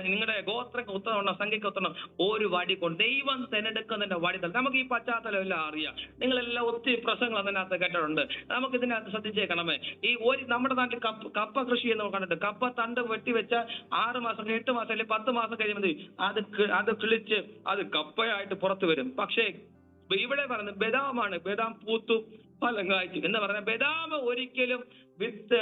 നിങ്ങളുടെ ഗോത്രക്ക് ഉത്തരണം, സംഖ്യക്ക് ഉത്തരണം, ഒരു വടി കൊണ്ട് ദൈവം തിരഞ്ഞെടുക്കുന്നതിന്റെ വടിത്തൽ. നമുക്ക് ഈ പശ്ചാത്തലം എല്ലാം അറിയാം, നിങ്ങളെല്ലാം ഒത്തിരി പ്രസംഗങ്ങൾ അതിനകത്ത് കേട്ടിട്ടുണ്ട്. നമുക്ക് ഇതിനകത്ത് ശ്രദ്ധിച്ചേക്കണമേ, നമ്മുടെ നാട്ടിൽ കപ്പ കൃഷി എന്ന് കണ്ടിട്ട്, കപ്പ തണ്ട് വെട്ടിവെച്ച 6 മാസം 8 മാസം അല്ലെങ്കിൽ 10 മാസം കഴിയുമ്പോൾ അത് കിളിച്ച് അത് കപ്പയായിട്ട് പുറത്തു വരും. പക്ഷേ ഇവിടെ പറയുന്നത് ബദാമാണ്, ബദാം പൂത്തു ഫലം കായ്ച്ചു എന്ന് പറഞ്ഞ ബദാം ഒരിക്കലും വിത്ത്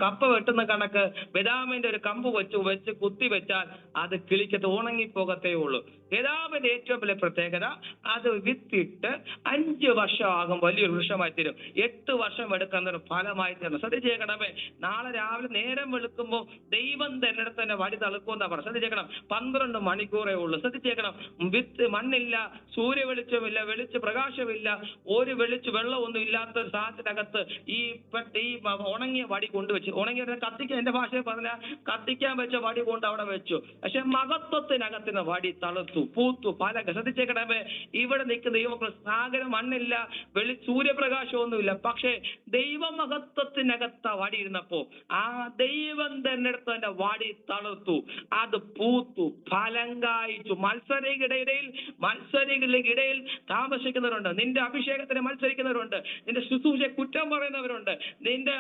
കപ്പ വെട്ടുന്ന കണക്ക് ബദാമിന്റെ ഒരു കമ്പ് വെച്ച് കുത്തി വെച്ചാൽ അത് കിളിക്കത്ത് ഉണങ്ങിപ്പോകത്തേ ഉള്ളൂ. ബദാമിന്റെ ഏറ്റവും വലിയ പ്രത്യേകത, അത് വിത്തിട്ട് 5 വർഷം ആകും വലിയൊരു വൃക്ഷമായി തീരും. 8 വർഷം എടുക്കുന്ന ഫലമായി തീർന്നു. ശ്രദ്ധിച്ചേക്കണമേ, നാളെ രാവിലെ നേരം വെളുക്കുമ്പോൾ ദൈവം തന്നെ വടി തളുക്കുമെന്നാ പറഞ്ഞു. ശ്രദ്ധിച്ചേക്കണം, 12 മണിക്കൂറേ ഉള്ളൂ. ശ്രദ്ധിച്ചേക്കണം, വിത്ത് മണ്ണില്ല, സൂര്യ വെളിച്ചമില്ല, പ്രകാശമില്ല, ഒരു വെള്ളമൊന്നും ഇല്ലാത്ത സാധനത്തിനകത്ത് ഈ ഉണങ്ങിയ വടി കൊണ്ടുവച്ചു. ഉണങ്ങിയ കത്തിക്കാൻ, എന്റെ ഭാഷയിൽ പറഞ്ഞാൽ കത്തിക്കാൻ വെച്ച വടി കൊണ്ട് അവിടെ വെച്ചു. പക്ഷെ മഹത്വത്തിനകത്തിന് വടി തളുത്തു, പൂത്തു, ഫലം. ശ്രദ്ധിച്ചേക്കണമേ, ഇവിടെ നിൽക്കുന്ന ദൈവമക്കൾ സാഗരം മണ്ണില്ല, സൂര്യപ്രകാശമൊന്നുമില്ല, പക്ഷേ ദൈവമഹത്വത്തിനകത്ത വടി ഇരുന്നപ്പോ ആ ദൈവം തന്നെ എടുത്തതിന്റെ വടി തളുത്തു, അത് പൂത്തു, ഫലം കായ്ച്ചു. മത്സരികളുടെ താമസിക്കുന്നവരുണ്ട്, നിന്റെ അഭിഷേകത്തിന് മത്സരിക്കുന്നവരുണ്ട്, നിന്റെ ശുശ്രൂഷയെ കുറ്റം പറയുന്നവരുണ്ട്, നിന്റെ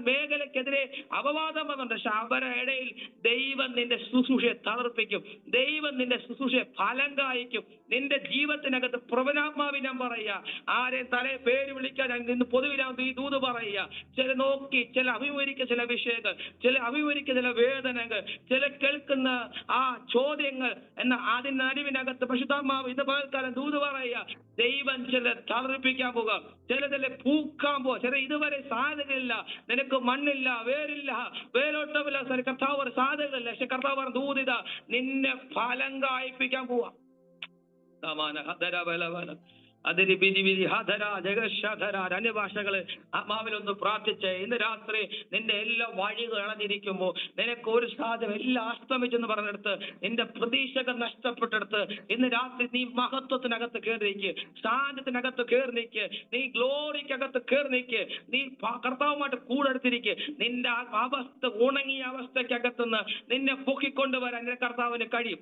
മേഖലക്കെതിരെ അപവാദം വന്നുണ്ട്. പക്ഷെ അവരുടെ ഇടയിൽ ദൈവം നിന്റെ ശുശ്രൂഷയെ തളർപ്പിക്കും, ദൈവം നിന്റെ ശുശ്രൂഷയെ ഫലം കായ്ക്കും. നിന്റെ ജീവത്തിനകത്ത് പ്രവചനാത്മാവിനെ ഞാൻ പറയുക, ആരെയും തലയെ പേര് വിളിക്കാൻ ഇന്ന് പൊതുവിലാകുന്ന ഈ ദൂത് പറയുക. ചില നോക്കി, ചില അഭിമുഖിക്കുന്ന ചില വിഷയങ്ങൾ, ചില അഭിമുഖിക്കുന്ന ചില വേദനകൾ, ചില കേൾക്കുന്ന ആ ചോദ്യങ്ങൾ എന്ന അതിനടിവിനകത്ത് പരിശുദ്ധാത്മാവ് ഇന്ന് പകൽക്കാലം ദൂത് പറയുക. ദൈവം ചില തളർപ്പിക്കാൻ പോകുക, ചിലതിലെ പൂക്കാൻ പോവുക. ചില ഇതുവരെ സാധ്യതയില്ല, നിനക്ക് മണ്ണില്ല, വേരോട്ടമില്ല, കർത്താവ് സാധ്യതയില്ല. പക്ഷെ കർത്താവ് ദൂതിത നിന്നെ ഫലം കായ്പിക്കാൻ പോവാ. അതിരി ബിരി ബിരി ഹധര ജഗശധര അന്യഭാഷകള് ആത്മാവിലൊന്ന് പ്രാർത്ഥിച്ച് ഇന്ന് രാത്രി നിന്റെ എല്ലാ വഴികൾ അടഞ്ഞിരിക്കുമ്പോൾ നിനക്ക് ഒരു സാധ്യം എല്ലാം അസ്തമിച്ചെന്ന് പറഞ്ഞെടുത്ത് നിന്റെ പ്രതീക്ഷകൾ നഷ്ടപ്പെട്ടെടുത്ത് ഇന്ന് രാത്രി നീ മഹത്വത്തിനകത്ത് കയറിയിരിക്ക്, സ്ഥാനത്തിനകത്ത് കയറിനിക്ക്, നീ ഗ്ലോറിക്കകത്ത് കയറിനിക്ക്, നീ കർത്താവുമായിട്ട് കൂടെ എടുത്തിരിക്കുക. നിന്റെ അവസ്ഥ ഉണങ്ങിയ അവസ്ഥക്കകത്തുനിന്ന് നിന്നെ പൊക്കിക്കൊണ്ടുവരാൻ നിന്റെ കർത്താവിന് കഴിയും.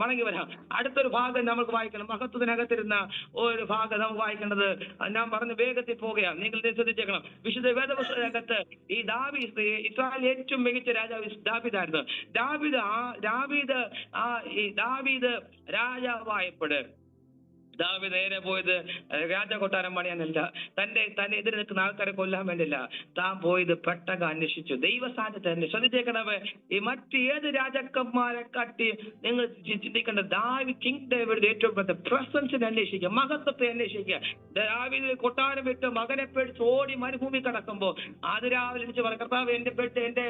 മടങ്ങി വരാം. അടുത്തൊരു ഭാഗം നമുക്ക് വായിക്കണം. മഹത്വത്തിനകത്തിരുന്ന ഒരു ഭാഗം നമുക്ക് വായിക്കേണ്ടത് ഞാൻ പറഞ്ഞ് വേഗത്തിൽ പോകുകയാണ്. നിങ്ങൾ ശ്രദ്ധിച്ചേക്കണം. വിശുദ്ധ വേദപുസ്തകത്ത് ഈ ദാവീദ് ഇസ്രായേൽ ഏറ്റവും മികച്ച രാജാവ് ദാവീദായിരുന്നു. ദാവീദ് രാജാവായപ്പോൾ ദാവീദ് നേരെ പോയത് രാജകൊട്ടാരം പണിയാനല്ല, തന്നെ എതിരെ നിൽക്കുന്ന ആൾക്കാരെ കൊല്ലാൻ വേണ്ടില്ല. താൻ പോയത് പെട്ടകം അന്വേഷിച്ചു, ദൈവസാന്നിധ്യത്തെ അന്വേഷിച്ചു. ശ്രദ്ധിച്ചേക്കണവേ, ഈ മറ്റ് ഏത് രാജാക്കന്മാരെ കാട്ടി നിങ്ങൾ ചിന്തിക്കേണ്ടത് കിങ് ഡേവിഡ് ഏറ്റവും പ്രസൻസിനെ അന്വേഷിക്കുക, മഹത്വത്തെ അന്വേഷിക്കുക. ദാവീദ് കൊട്ടാരം വിട്ട് മകനെ പേടിച്ച് ഓടി മരുഭൂമി കടക്കുമ്പോ അത് രാവിലെ വിളിച്ച് പറ, കർത്താവ് എന്റെ ബെഡ്, എന്റെ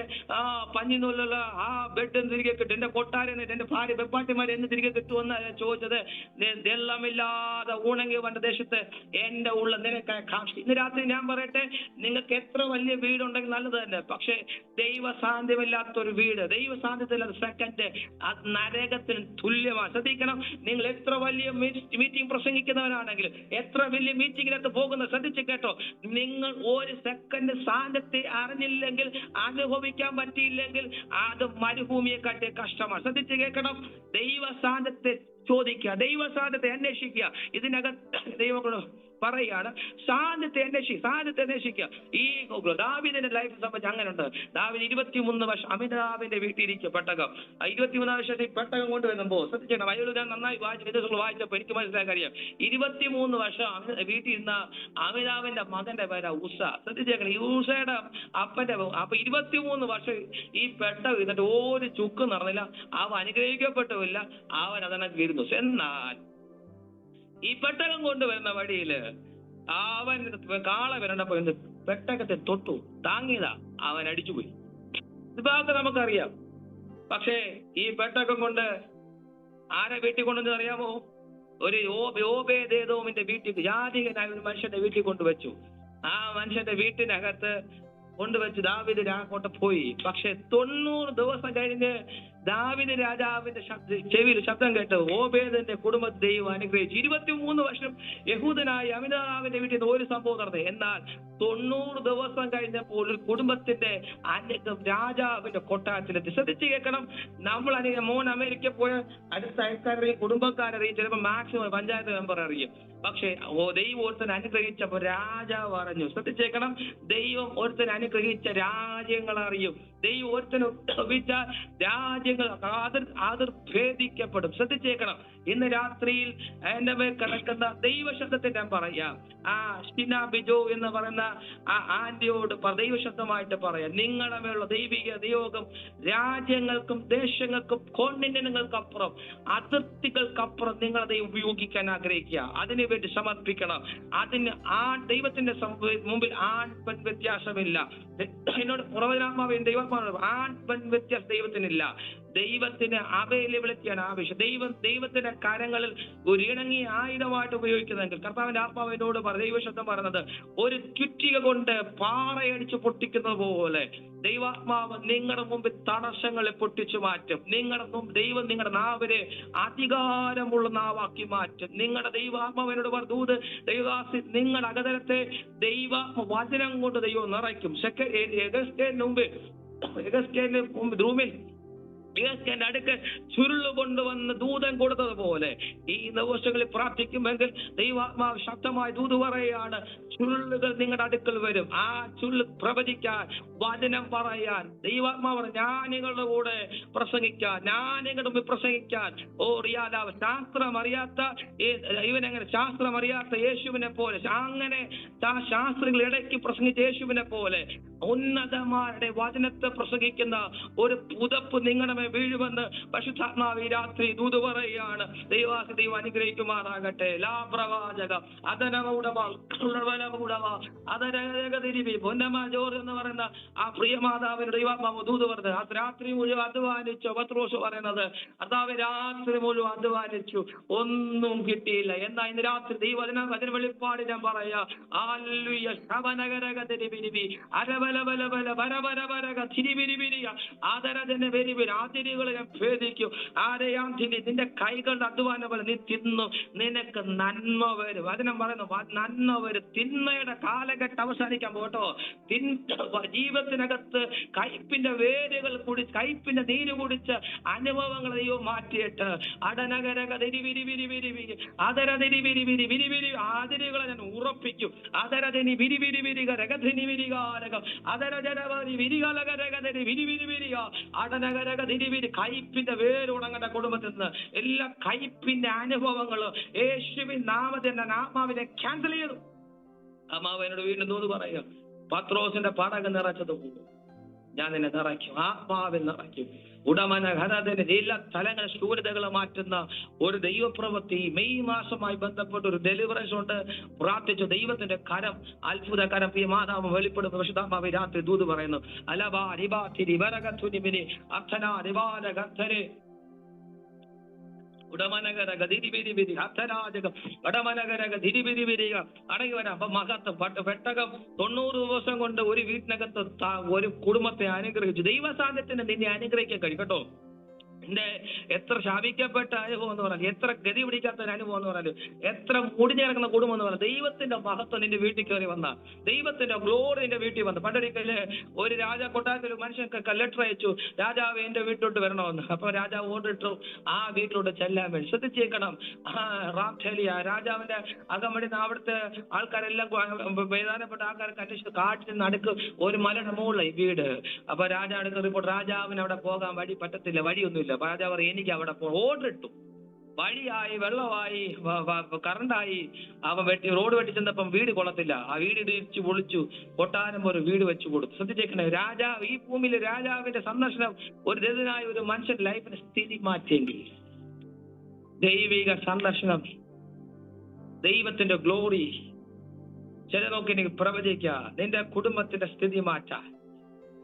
പഞ്ഞിനൂലുള്ള ആ ബെഡ് തിരികെ കിട്ടും, എന്റെ കൊട്ടാരം, എന്റെ ഭാര്യ വെപ്പാട്ടിമാരെ എന്ന് തിരികെ കിട്ടുമെന്ന് ചോദിച്ചത്. എല്ലാമില്ല ഉണങ്ങി വന്ന ദേശത്ത് എന്റെ ഉള്ള നിനക്കായ കാക്ഷി. ഇന്ന് രാത്രി ഞാൻ പറയട്ടെ, നിങ്ങൾക്ക് എത്ര വലിയ വീടുണ്ടെങ്കിൽ നല്ലത് തന്നെ, പക്ഷെ ദൈവസാന്നിധ്യമില്ലാത്തൊരു വീട്, ദൈവസാന്നിധ്യമില്ലാത്ത സെക്കൻഡ് അത് നരകത്തിന് തുല്യമാണ്. ശ്രദ്ധിക്കണം. നിങ്ങൾ എത്ര വലിയ മീറ്റിംഗ് പ്രസംഗിക്കുന്നവരാണെങ്കിലും, എത്ര വലിയ മീറ്റിംഗിനകത്ത് പോകുന്ന, ശ്രദ്ധിച്ച് കേട്ടോ, നിങ്ങൾ ഒരു സെക്കൻഡ് സാന്നിധ്യത്തെ അറിഞ്ഞില്ലെങ്കിൽ, അനുഭവിക്കാൻ പറ്റിയില്ലെങ്കിൽ അത് മരുഭൂമിയെ കാട്ടിയ കഷ്ടമാണ്. ശ്രദ്ധിച്ച് കേൾക്കണം. ദൈവസാന്നിധ്യത്തെ ചോദിക്കുക, ദൈവസാന്നിധ്യത്തെ അന്വേഷിക്കുക. ഇതിനകത്ത് ദൈവം പറയുകയാണ്, സാന്നിധ്യത്തെ അന്വേഷിക്കുക. ഈ ദാവീദിന്റെ ലൈഫിനെ സംബന്ധിച്ച് അങ്ങനെ ഉണ്ട്. ദാവീദ് 23 വർഷം അമിതാവിന്റെ വീട്ടിലിരിക്കുക പെട്ടകം. 23 വർഷത്തിൽ പെട്ടകം കൊണ്ടുവരുമ്പോ ശ്രദ്ധിച്ചേക്കണം. അയ്യോ, ഞാൻ നന്നായി വായിച്ചപ്പോ എനിക്ക് മനസ്സിലാക്കാൻ കഴിയാം. 23 വർഷം വീട്ടിൽ ഇരുന്ന അമിതാവിന്റെ മകന്റെ പേരാ ഉസ. ശ്രദ്ധിച്ചേക്കണം. ഈ ഉസയുടെ അപ്പന്റെ അപ്പൊ 23 വർഷം ഈ പെട്ടകം ഇരുന്നിട്ട് ഒരു ചുക്ക് നടന്നില്ല, അവൻ അനുഗ്രഹിക്കപ്പെട്ടില്ല, അവൻ അതിനകത്ത് ഇരുന്നു. എന്നാൽ ഈ പെട്ടകം കൊണ്ടുവരുന്ന വഴിയില് അവൻ കാള വരണ്ടപ്പോ പെട്ടകത്തെ തൊട്ടു, താങ്ങിയതാ, അവൻ അടിച്ചുപോയി. ഇതൊക്കെ നമുക്കറിയാം. പക്ഷേ ഈ പെട്ടകം കൊണ്ട് ആരെ വീട്ടിൽ കൊണ്ടുവന്ന് അറിയാമോ? ഒരു ഓബേദേദോമിന്റെ വീട്ടിൽ, ജാതികനായ ഒരു മനുഷ്യന്റെ വീട്ടിൽ കൊണ്ടുവച്ചു. ആ മനുഷ്യന്റെ വീട്ടിനകത്ത് കൊണ്ടുവച്ച് ദാവീദ് അങ്ങോട്ട് പോയി. പക്ഷെ 90 ദിവസം കഴിഞ്ഞ് ദാവീദ് രാജാവിന്റെ ചെവിയിൽ ശബ്ദം കേട്ട് ഓബേദിന്റെ കുടുംബത്തെ ദൈവം അനുഗ്രഹിച്ചു. 23 വർഷം യഹൂദനായ അമിതാവിന്റെ വീട്ടിൽ നിന്ന് ഒരു സംഭവം നടന്നു. എന്നാൽ 90 ദിവസം കഴിഞ്ഞപ്പോൾ ഒരു കുടുംബത്തിന്റെ അനുഗ്രഹം രാജാവിന്റെ കൊട്ടാരത്തിലെത്തി. ശ്രദ്ധിച്ച് കേൾക്കണം. നമ്മൾ മോൻ അമേരിക്ക പോയ അടുത്ത അയൽക്കാരറിയും കുടുംബക്കാരറിയും ചിലപ്പോൾ മാക്സിമം പഞ്ചായത്ത് മെമ്പർ അറിയും. പക്ഷെ ദൈവം ഒരുത്തനെ അനുഗ്രഹിച്ചപ്പോൾ രാജാവ് അറിഞ്ഞു. ശ്രദ്ധിച്ചേക്കണം. ദൈവം ഒരുത്തനെ അനുഗ്രഹിച്ച രാജ്യങ്ങൾ അറിയും. ദൈവം ഒരുത്തനെ ഉപയോഗിച്ച രാജ്യങ്ങൾ ഭേദിക്കപ്പെടും. ശ്രദ്ധിച്ചേക്കണം. ഇന്ന് രാത്രിയിൽ എന്റെ മേൽ കിടക്കുന്ന ദൈവശബ്ദത്തെ ഞാൻ പറയാം. ആ ഷിന ബിജോ എന്ന് പറയുന്ന ആ ആന്റിയോട് ദൈവശബ്ദമായിട്ട് പറയാം. നിങ്ങളുടെ മേലുള്ള ദൈവിക നിയോഗം രാജ്യങ്ങൾക്കും ദേശങ്ങൾക്കും കോണ്ടിനെന്റുകൾക്കപ്പുറം അതിർത്തികൾക്കപ്പുറം നിങ്ങളെ ഉപയോഗിക്കാൻ ആഗ്രഹിക്കുക. അതിനു വേണ്ടി സമർപ്പിക്കണം. അതിന് ദൈവത്തിന്റെ മുമ്പിൽ ആൺ പെൺ വ്യത്യാസമില്ല. എന്നോട് പ്രവചനാത്മാവിൻ ദൈവമാനോട് ആൺ പെൺ വ്യത്യാസം ദൈവത്തിനില്ല. ദൈവത്തിന് അവൈലബിലിറ്റിയാണ് ആവശ്യം. ദൈവത്തിന്റെ കരങ്ങളിൽ ഒരു ഇണങ്ങിയ ആയുധമായിട്ട് ഉപയോഗിക്കുന്നെങ്കിൽ കർത്താവിന്റെ ആത്മാവിനോട് ദൈവശബ്ദം പറയുന്നത് ഒരു ചുറ്റിക കൊണ്ട് പാറയടിച്ച് പൊട്ടിക്കുന്നത് പോലെ ദൈവാത്മാവ് നിങ്ങളുടെ മുമ്പിൽ തടസ്സങ്ങളെ പൊട്ടിച്ചു മാറ്റും. ദൈവം നിങ്ങളുടെ നാവിനെ അധികാരമുള്ള നാവാക്കി മാറ്റും. നിങ്ങളുടെ ദൈവാത്മാവിനോട് ദൂത് ദൈവദാസി നിങ്ങളുടെ അകതരത്തെ ദൈവ വചനം കൊണ്ട് ദൈവം നിറയ്ക്കും. റൂമിൽ അടുക്ക് ചുരുള് കൊണ്ടുവന്ന് ദൂതൻ കൊടുത്തതുപോലെ ഈ ദിവസങ്ങളിൽ പ്രാർത്ഥിക്കുമെങ്കിൽ ദൈവാത്മാവ് ശക്തമായി ദൂത് പറയുകയാണ്. ചുരുളുകൾ നിങ്ങളുടെ അടുക്കൽ വരും. ആ ചുരുള് പ്രവചിക്കാൻ, വചനം പറയാൻ ദൈവാത്മാവ് ഞാൻ നിങ്ങളുടെ കൂടെ പ്രസംഗിക്കാൻ, ഞാൻ നിങ്ങളുടെ മുമ്പിൽ പ്രസംഗിക്കാൻ. റിയാലാവ് ശാസ്ത്രം അറിയാത്ത ഇവനെങ്ങനെ ശാസ്ത്രം അറിയാത്ത യേശുവിനെ പോലെ അങ്ങനെ ശാസ്ത്രങ്ങൾ ഇടയ്ക്ക് പ്രസംഗിച്ച യേശുവിനെ പോലെ ഉന്നതമാരുടെ വചനത്തെ പ്രസംഗിക്കുന്ന ഒരു പുതപ്പ് നിങ്ങളുടെ വീഴുമെന്ന് പരിശുദ്ധാത്മാവ് ഈ രാത്രി ദൂത് പറയുകയാണ്. ദൈവം അനുഗ്രഹിക്കുമാറാകട്ടെ. ലാപ്രവാചക പൊന്നമ്മ ജോർജ് എന്ന് പറയുന്ന ആ പ്രിയമാതാവിന്റെ ദൈവാത്മാവ് ദൂത് പറഞ്ഞത്, ആ രാത്രി മുഴുവൻ അധ്വാനിച്ചു. പത്രോസ് പറയുന്നത്, കർത്താവ് രാത്രി മുഴുവൻ അധ്വാനിച്ചു, ഒന്നും കിട്ടിയില്ല. എന്നാൽ ഇന്ന് രാത്രി ദൈവവചന വെളിപ്പാട് ഞാൻ പറയാ, ആതിരികളെ ഞാൻ ഭേദിക്കും. ആരെയാം നിന്റെ കൈകളുടെ അധ്വാനം പോലെ നീ തിന്നു, നിനക്ക് നന്മ വരും. വചനം പറയുന്നു, നന്മ വരും. തിന്മയുടെ കാലഘട്ടം അവസാനിക്കാൻ പോട്ടോ. ജീവിതത്തിനകത്ത് കയ്പിന്റെ വേരുകൾ കുടി, കയ്പിന്റെ നീര് കുടിച്ച് അനുഭവങ്ങൾ ദൈവം മാറ്റിയിട്ട് ആതിരികളെ ഞാൻ ഉറപ്പിക്കും. അതരതിനി വിരിവിരി വിരിക രഗധിനി വിരികാരകം അതരജരവരി വിരികലകരകരി വിരിവിരി വിരിക അടനകരക തിരിവിരി. കയ്പിന്റെ വേരുണങ്ങുന്ന കുടുംബത്തിൽ നിന്ന് എല്ലാ കയ്പിന്റെ അനുഭവങ്ങളും യേശുവിൻ നാമത്തിന്റെ ആത്മാവിനെ ക്യാൻസൽ ചെയ്തു. അമ്മാവനോട് വീണ്ടും തോന്നു പറയുക, പത്രോസിന്റെ പടക് നിറച്ചത് ഞാൻ നിന്നെ നിറയ്ക്കും, ആത്മാവിൽ നിറയ്ക്കും. ഉടമന ഘനത്തിന് എല്ലാ സ്ഥലങ്ങൾ ശൂരതകൾ മാറ്റുന്ന ഒരു ദൈവപ്രവൃത്തി മെയ് മാസമായി ബന്ധപ്പെട്ട് ഒരു ഡെലിവറൻസ് കൊണ്ട് പ്രാർത്ഥിച്ചു. ദൈവത്തിന്റെ കരം, അത്ഭുത കരം ഈ മാതാവ് വെളിപ്പെടുന്ന വിശുദ്ധാത്മാവ് രാത്രി ദൂത് പറയുന്നു. അലബാ റിബാ തിരി വരകത്തുനിമിനി അർത്ഥന റിബാല ഗന്ധരെ ഉടമനകരക തിരിവിരിവിരി അർത്ഥരാജകം വടമനകരക തിരിവിരിവിരിക അടങ്ങി വരാം. അപ്പൊ മഹത്വം പെട്ടകം 90 ദിവസം കൊണ്ട് ഒരു വീട്ടിനകത്ത് ഒരു കുടുംബത്തെ അനുഗ്രഹിച്ചു. ദൈവസാന്നിധ്യത്തിന് നിന്നെ അനുഗ്രഹിക്കാൻ കഴിയും കേട്ടോ. നിന്റെ എത്ര ശാപിക്കപ്പെട്ട അനുഭവം എന്ന് പറഞ്ഞാൽ, എത്ര ഗതി പിടിക്കാത്ത ഒരു അനുഭവം എന്ന് പറഞ്ഞാൽ, എത്ര മുടിഞ്ഞിറങ്ങുന്ന കുടുംബം എന്ന് പറഞ്ഞാൽ, ദൈവത്തിന്റെ മഹത്വം നിന്റെ വീട്ടിൽ കയറി വന്ന, ദൈവത്തിന്റെ ഗ്ലോറി നിന്റെ വീട്ടിൽ വന്നു. പണ്ടൊരിക്കല് ഒരു കൊട്ടാരത്തിൽ ഒരു മനുഷ്യൻ ലെറ്റർ അയച്ചു, രാജാവ് എന്റെ വീട്ടിലോട്ട് വരണമെന്ന്. അപ്പൊ രാജാവ് ഓർഡർ ഇട്ടു ആ വീട്ടിലോട്ട് ചെല്ലാൻ വേണ്ടി. ശ്രദ്ധിച്ചേക്കണം, രാജാവിന്റെ അകമ്പടി അവിടുത്തെ ആൾക്കാരെല്ലാം പ്രധാനപ്പെട്ട ആൾക്കാർക്ക് അന്വേഷിച്ച് കാട്ടിൽ നടുക്ക് ഒരു മലയുടെ മുകളിലായി വീട്. അപ്പൊ രാജാവ് റിപ്പോർട്ട്, രാജാവിന് അവിടെ പോകാൻ വഴി പറ്റത്തില്ല, വഴിയൊന്നുമില്ല. രാജാവ് പറയും, എനിക്ക് അവിടെ ഓർഡർ ഇട്ടു. വഴിയായി, വെള്ളമായി, കറണ്ടായി. അവൻ റോഡ് വെട്ടി ചെന്നപ്പം വീട് കൊള്ളത്തില്ല. ആ വീട് ഇടിച്ചു പൊളിച്ചു, കൊട്ടാരം ഒരു വീട് വെച്ചു കൊടുത്തു. ശ്രദ്ധിച്ചേക്കണേ, രാജാവ് ഈ ഭൂമിയിൽ രാജാവിന്റെ സന്ദർശനം ഒരു ദരിദ്രനായ ഒരു മനുഷ്യന്റെ ലൈഫിന് സ്ഥിതി മാറ്റിയെങ്കിൽ, ദൈവിക സന്ദർശനം, ദൈവത്തിന്റെ ഗ്ലോറി ചില നോക്കി പ്രവചിക്കുക, നിന്റെ കുടുംബത്തിന്റെ സ്ഥിതി മാറ്റാൻ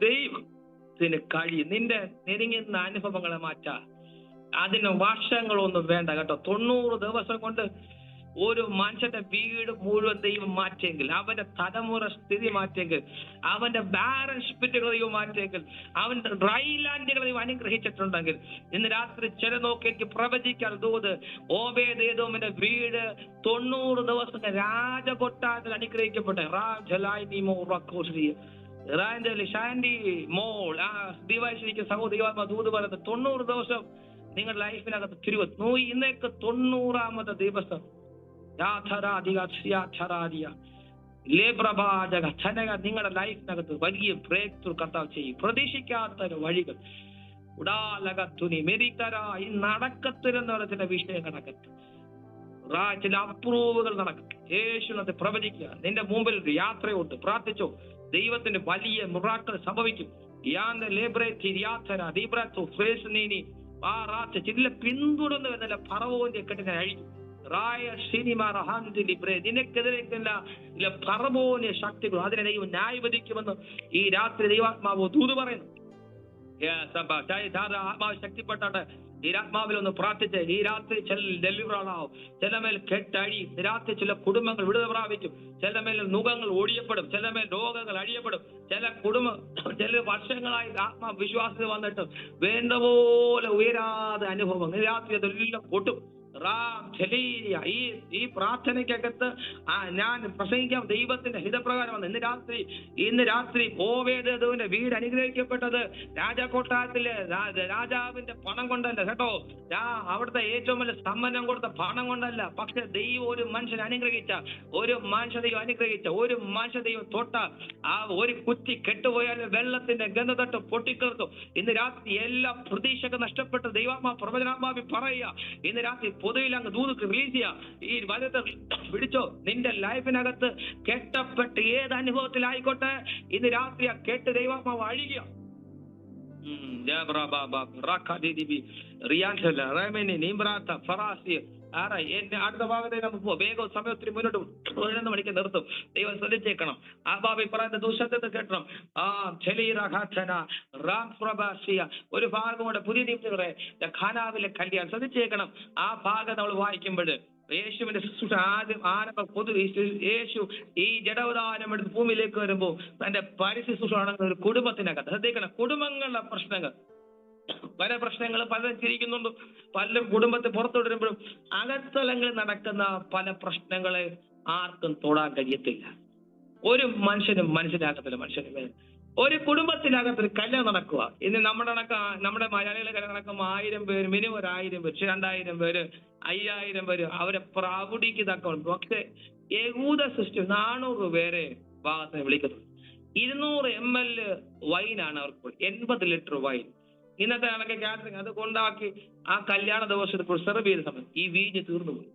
ദൈവത്തിന് കഴിയും. നിന്റെ നെരുങ്ങുന്ന അനുഭവങ്ങളെ മാറ്റാൻ അതിന് വർഷങ്ങളൊന്നും വേണ്ട കേട്ടോ. 90 ദിവസം കൊണ്ട് ഒരു മനുഷ്യന്റെ വീട് മുഴുവൻ ദൈവം മാറ്റിയെങ്കിൽ, അവന്റെ തലമുറ സ്ഥിതി മാറ്റിയെങ്കിൽ, അവന്റെ ബാലൻസ് ഷിറ്റുകൾ ദൈവം മാറ്റിയെങ്കിൽ, അവന്റെ ഡ്രൈ ലാൻഡുകൾ ദൈവം അനുഗ്രഹിച്ചിട്ടുണ്ടെങ്കിൽ, ഇന്ന് രാത്രി ചില നോക്കി എനിക്ക് പ്രവചിക്കാൻ തോത്, ഓബേദേദോമിന്റെ വീട് 90 ദിവസം രാജകൊട്ടാരത്തിൽ അനുഗ്രഹിക്കപ്പെട്ടെ സഹോദരിമാർ ദൂത് പറയുന്നത് 90 ദിവസം നിങ്ങളുടെ ലൈഫിനകത്ത് തിരുവത്ത്. ഇന്നേക്ക് 90ാമത്തെ ദിവസം നിങ്ങളുടെ ലൈഫിനകത്ത് വലിയ ബ്രേക്ക് ത്രൂ കർത്താവ് ചെയ്യും. പ്രതീക്ഷിക്കാത്ത വഴികൾ ഉടാലകത്തുനി മെരിത്തര ഈ നടക്കത്തിലെന്ന് പറയുന്ന വിഷയങ്ങളകത്ത് ചില അപ്രൂവുകൾ നടക്കും. യേശുവിനകത്ത് പ്രവചിക്കുക. നിന്റെ മുമ്പിൽ ഒരു യാത്രയുണ്ട്, പ്രാർത്ഥിച്ചോ. ദൈവത്തിന്റെ വലിയ മിറാക്കിൾ സംഭവിക്കും. ചില പിന്തുടർന്ന് വരുന്നില്ല ഫറവോന്റെ കെട്ടിനെ അഴിക്കും. നിനക്കെതിരേക്കുള്ള ഫറവോന്റെ ശക്തികൾ അതിനെ ദൈവം ന്യായവധിക്കുമെന്ന് ഈ രാത്രി ദൈവാത്മാവ് ദൂത് പറയുന്നു. ആത്മാവ് ശക്തിപ്പെട്ടാട്ടെ. ഈ ആത്മാവിൽ ഒന്ന് പ്രാർത്ഥിച്ച് ഈ രാത്രി ചില ഡെലിവറാവും, ചില മേൽ കെട്ടഴി. രാത്രി ചില കുടുംബങ്ങൾ വിടുതൽ പ്രാപിക്കും, ചില മേൽ മുഖങ്ങൾ ഒഴിയപ്പെടും, ചില മേൽ രോഗങ്ങൾ അഴിയപ്പെടും. ചില വർഷങ്ങളായി ആത്മവിശ്വാസത്തിൽ വന്നിട്ട് വേണ്ട പോലെ ഉയരാതെ അനുഭവം ഈ രാത്രി അതെല്ലാം പൊട്ടും. ഈ പ്രാർത്ഥനയ്ക്കകത്ത് ഞാൻ പ്രസംഗിക്കാം. ദൈവത്തിന്റെ ഹിതപ്രകാരം വന്ന് ഇന്ന് രാത്രി ഓബേദേദോമിന്റെ വീട് അനുഗ്രഹിക്കപ്പെട്ടത് രാജകൊട്ടാരത്തിലെ രാജാവിന്റെ പണം കൊണ്ടല്ല കേട്ടോ. അവിടുത്തെ ഏറ്റവും വലിയ സമ്മാനം കൊടുത്ത പണം കൊണ്ടല്ല. പക്ഷെ ദൈവം ഒരു മനുഷ്യനെ അനുഗ്രഹിച്ച, ഒരു മനുഷ്യ ദൈവം അനുഗ്രഹിച്ച, ഒരു മനുഷ്യ ദൈവം തൊട്ട ആ ഒരു കുറ്റി കെട്ടുപോയാൽ വെള്ളത്തിന്റെ ഗന്ധ പൊട്ടിക്കിർത്തും. ഇന്ന് രാത്രി എല്ലാ പ്രതീക്ഷകൾ നഷ്ടപ്പെട്ട ദൈവാത്മാ പ്രവചനാത്മാവി പറയുക. ഇന്ന് രാത്രി പൊതുവിൽ അങ്ങ് ദൂത് റിലീസ് ചെയ്യാം. ഈ വലത്ത് പിടിച്ചോ. നിന്റെ ലൈഫിനകത്ത് കെട്ടപ്പെട്ട് ഏത് അനുഭവത്തിലായിക്കോട്ടെ, ഇന്ന് രാത്രി ആ കെട്ട് ദൈവാത്മാവ് അഴിക്കുക. അടുത്ത ഭാഗത്തേക്ക് നമുക്ക് പോവാം. വേഗം സമയത്തിന് മുന്നോട്ട് 11 മണിക്ക് നിർത്തും. ദൈവം ശ്രദ്ധിച്ചേക്കണം. ആ ബാബ പറയുന്ന ദുശബ്ദത്തെ കേട്ടണം. ഒരു ഭാഗം കൂടെ പുതിയ നിയമത്തിലൂടെ ഖാനാവിലെ കല്യാണം ശ്രദ്ധിച്ചേക്കണം. ആ ഭാഗം നമ്മൾ വായിക്കുമ്പോൾ യേശുവിന്റെ ശുശ്രൂഷ ആദ്യം ആരംഭം യേശു ഈ ജഡവതാരം എടുത്ത് ഭൂമിയിലേക്ക് വരുമ്പോൾ തന്റെ പരിശുശ്രൂഷ നടക്കുന്ന ഒരു കുടുംബത്തിനകത്ത് ശ്രദ്ധിക്കണം. കുടുംബങ്ങളുടെ പ്രശ്നങ്ങൾ, പല പ്രശ്നങ്ങൾ പലരും ചിരിക്കുന്നുണ്ട്. പലരും കുടുംബത്തെ പുറത്തുവിടുമ്പോഴും അകത്തലങ്ങളിൽ നടക്കുന്ന പല പ്രശ്നങ്ങളെ ആർക്കും തൊടാൻ കഴിയത്തില്ല. ഒരു മനുഷ്യനും മനസ്സിലാക്കത്തില്ല. മനുഷ്യന് ഒരു കുടുംബത്തിനകത്ത് ഒരു കല്യാണം നടക്കുക. ഇന്ന് നമ്മുടെ മലയാളികളെ കല്യാണം നടക്കുമ്പോൾ 1000 പേര്, മിനിമം 1000 പേര്, 2000 പേര്, 5000 പേര് അവരെ പ്രാവുടിക്ക് തക്കമുണ്ട്. പക്ഷെ യഹൂദ സിസ്റ്റം 400 പേരെ ഭാഗത്തിന് വിളിക്കുന്നത്. 200 ml വൈനാണ് അവർക്ക്, 80 ലിറ്റർ വൈൻ. ഇന്നത്തെ ആളൊക്കെ കാറ്ററിംഗ് അത് കൊണ്ടാക്കി ആ കല്യാണ ദിവസത്തിൽ സെർവ് ചെയ്ത സമയം ഈ വീഞ്ഞ് തീർന്നുപോയി.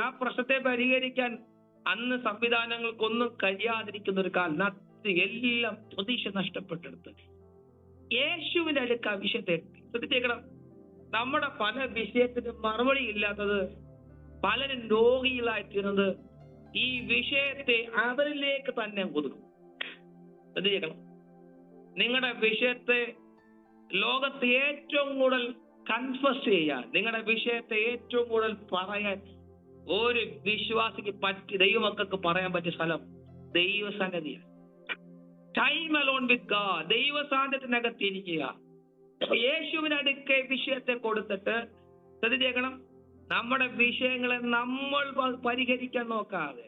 ആ പ്രശ്നത്തെ പരിഹരിക്കാൻ അന്ന് സംവിധാനങ്ങൾക്കൊന്നും കഴിയാതിരിക്കുന്ന ഒരു കാലം, എല്ലാം പ്രതീക്ഷ നഷ്ടപ്പെട്ടെടുത്ത് യേശുവിന്റെ അടുക്ക ആ വിഷയത്തെ ശ്രദ്ധിച്ചേക്കണം. നമ്മുടെ പല വിഷയത്തിനും മറുപടി ഇല്ലാത്തത്, പലരും രോഗികളായിത്തീരുന്നത് ഈ വിഷയത്തെ അവരിലേക്ക് തന്നെ ഒതുക്കും. ശ്രദ്ധിച്ചേക്കണം. നിങ്ങളുടെ വിഷയത്തെ ലോകത്ത് ഏറ്റവും കൂടുതൽ കൺഫസ് ചെയ്യാൻ, നിങ്ങളുടെ വിഷയത്തെ ഏറ്റവും കൂടുതൽ പറയാൻ ഒരു വിശ്വാസിക്ക് ദൈവമക്കൾക്ക് പറയാൻ പറ്റിയ സ്ഥലം ദൈവസന്നിധിയാണ്. Time alone with God. ദൈവ സാന്നിധ്യത്തിനകത്ത് ഇരിക്കുക. യേശുവിനടുക്കെ വിഷയത്തെ കൊടുത്തിട്ട് ശ്രദ്ധിച്ചേക്കണം, നമ്മുടെ വിഷയങ്ങളെ നമ്മൾ പരിഹരിക്കാൻ നോക്കാതെ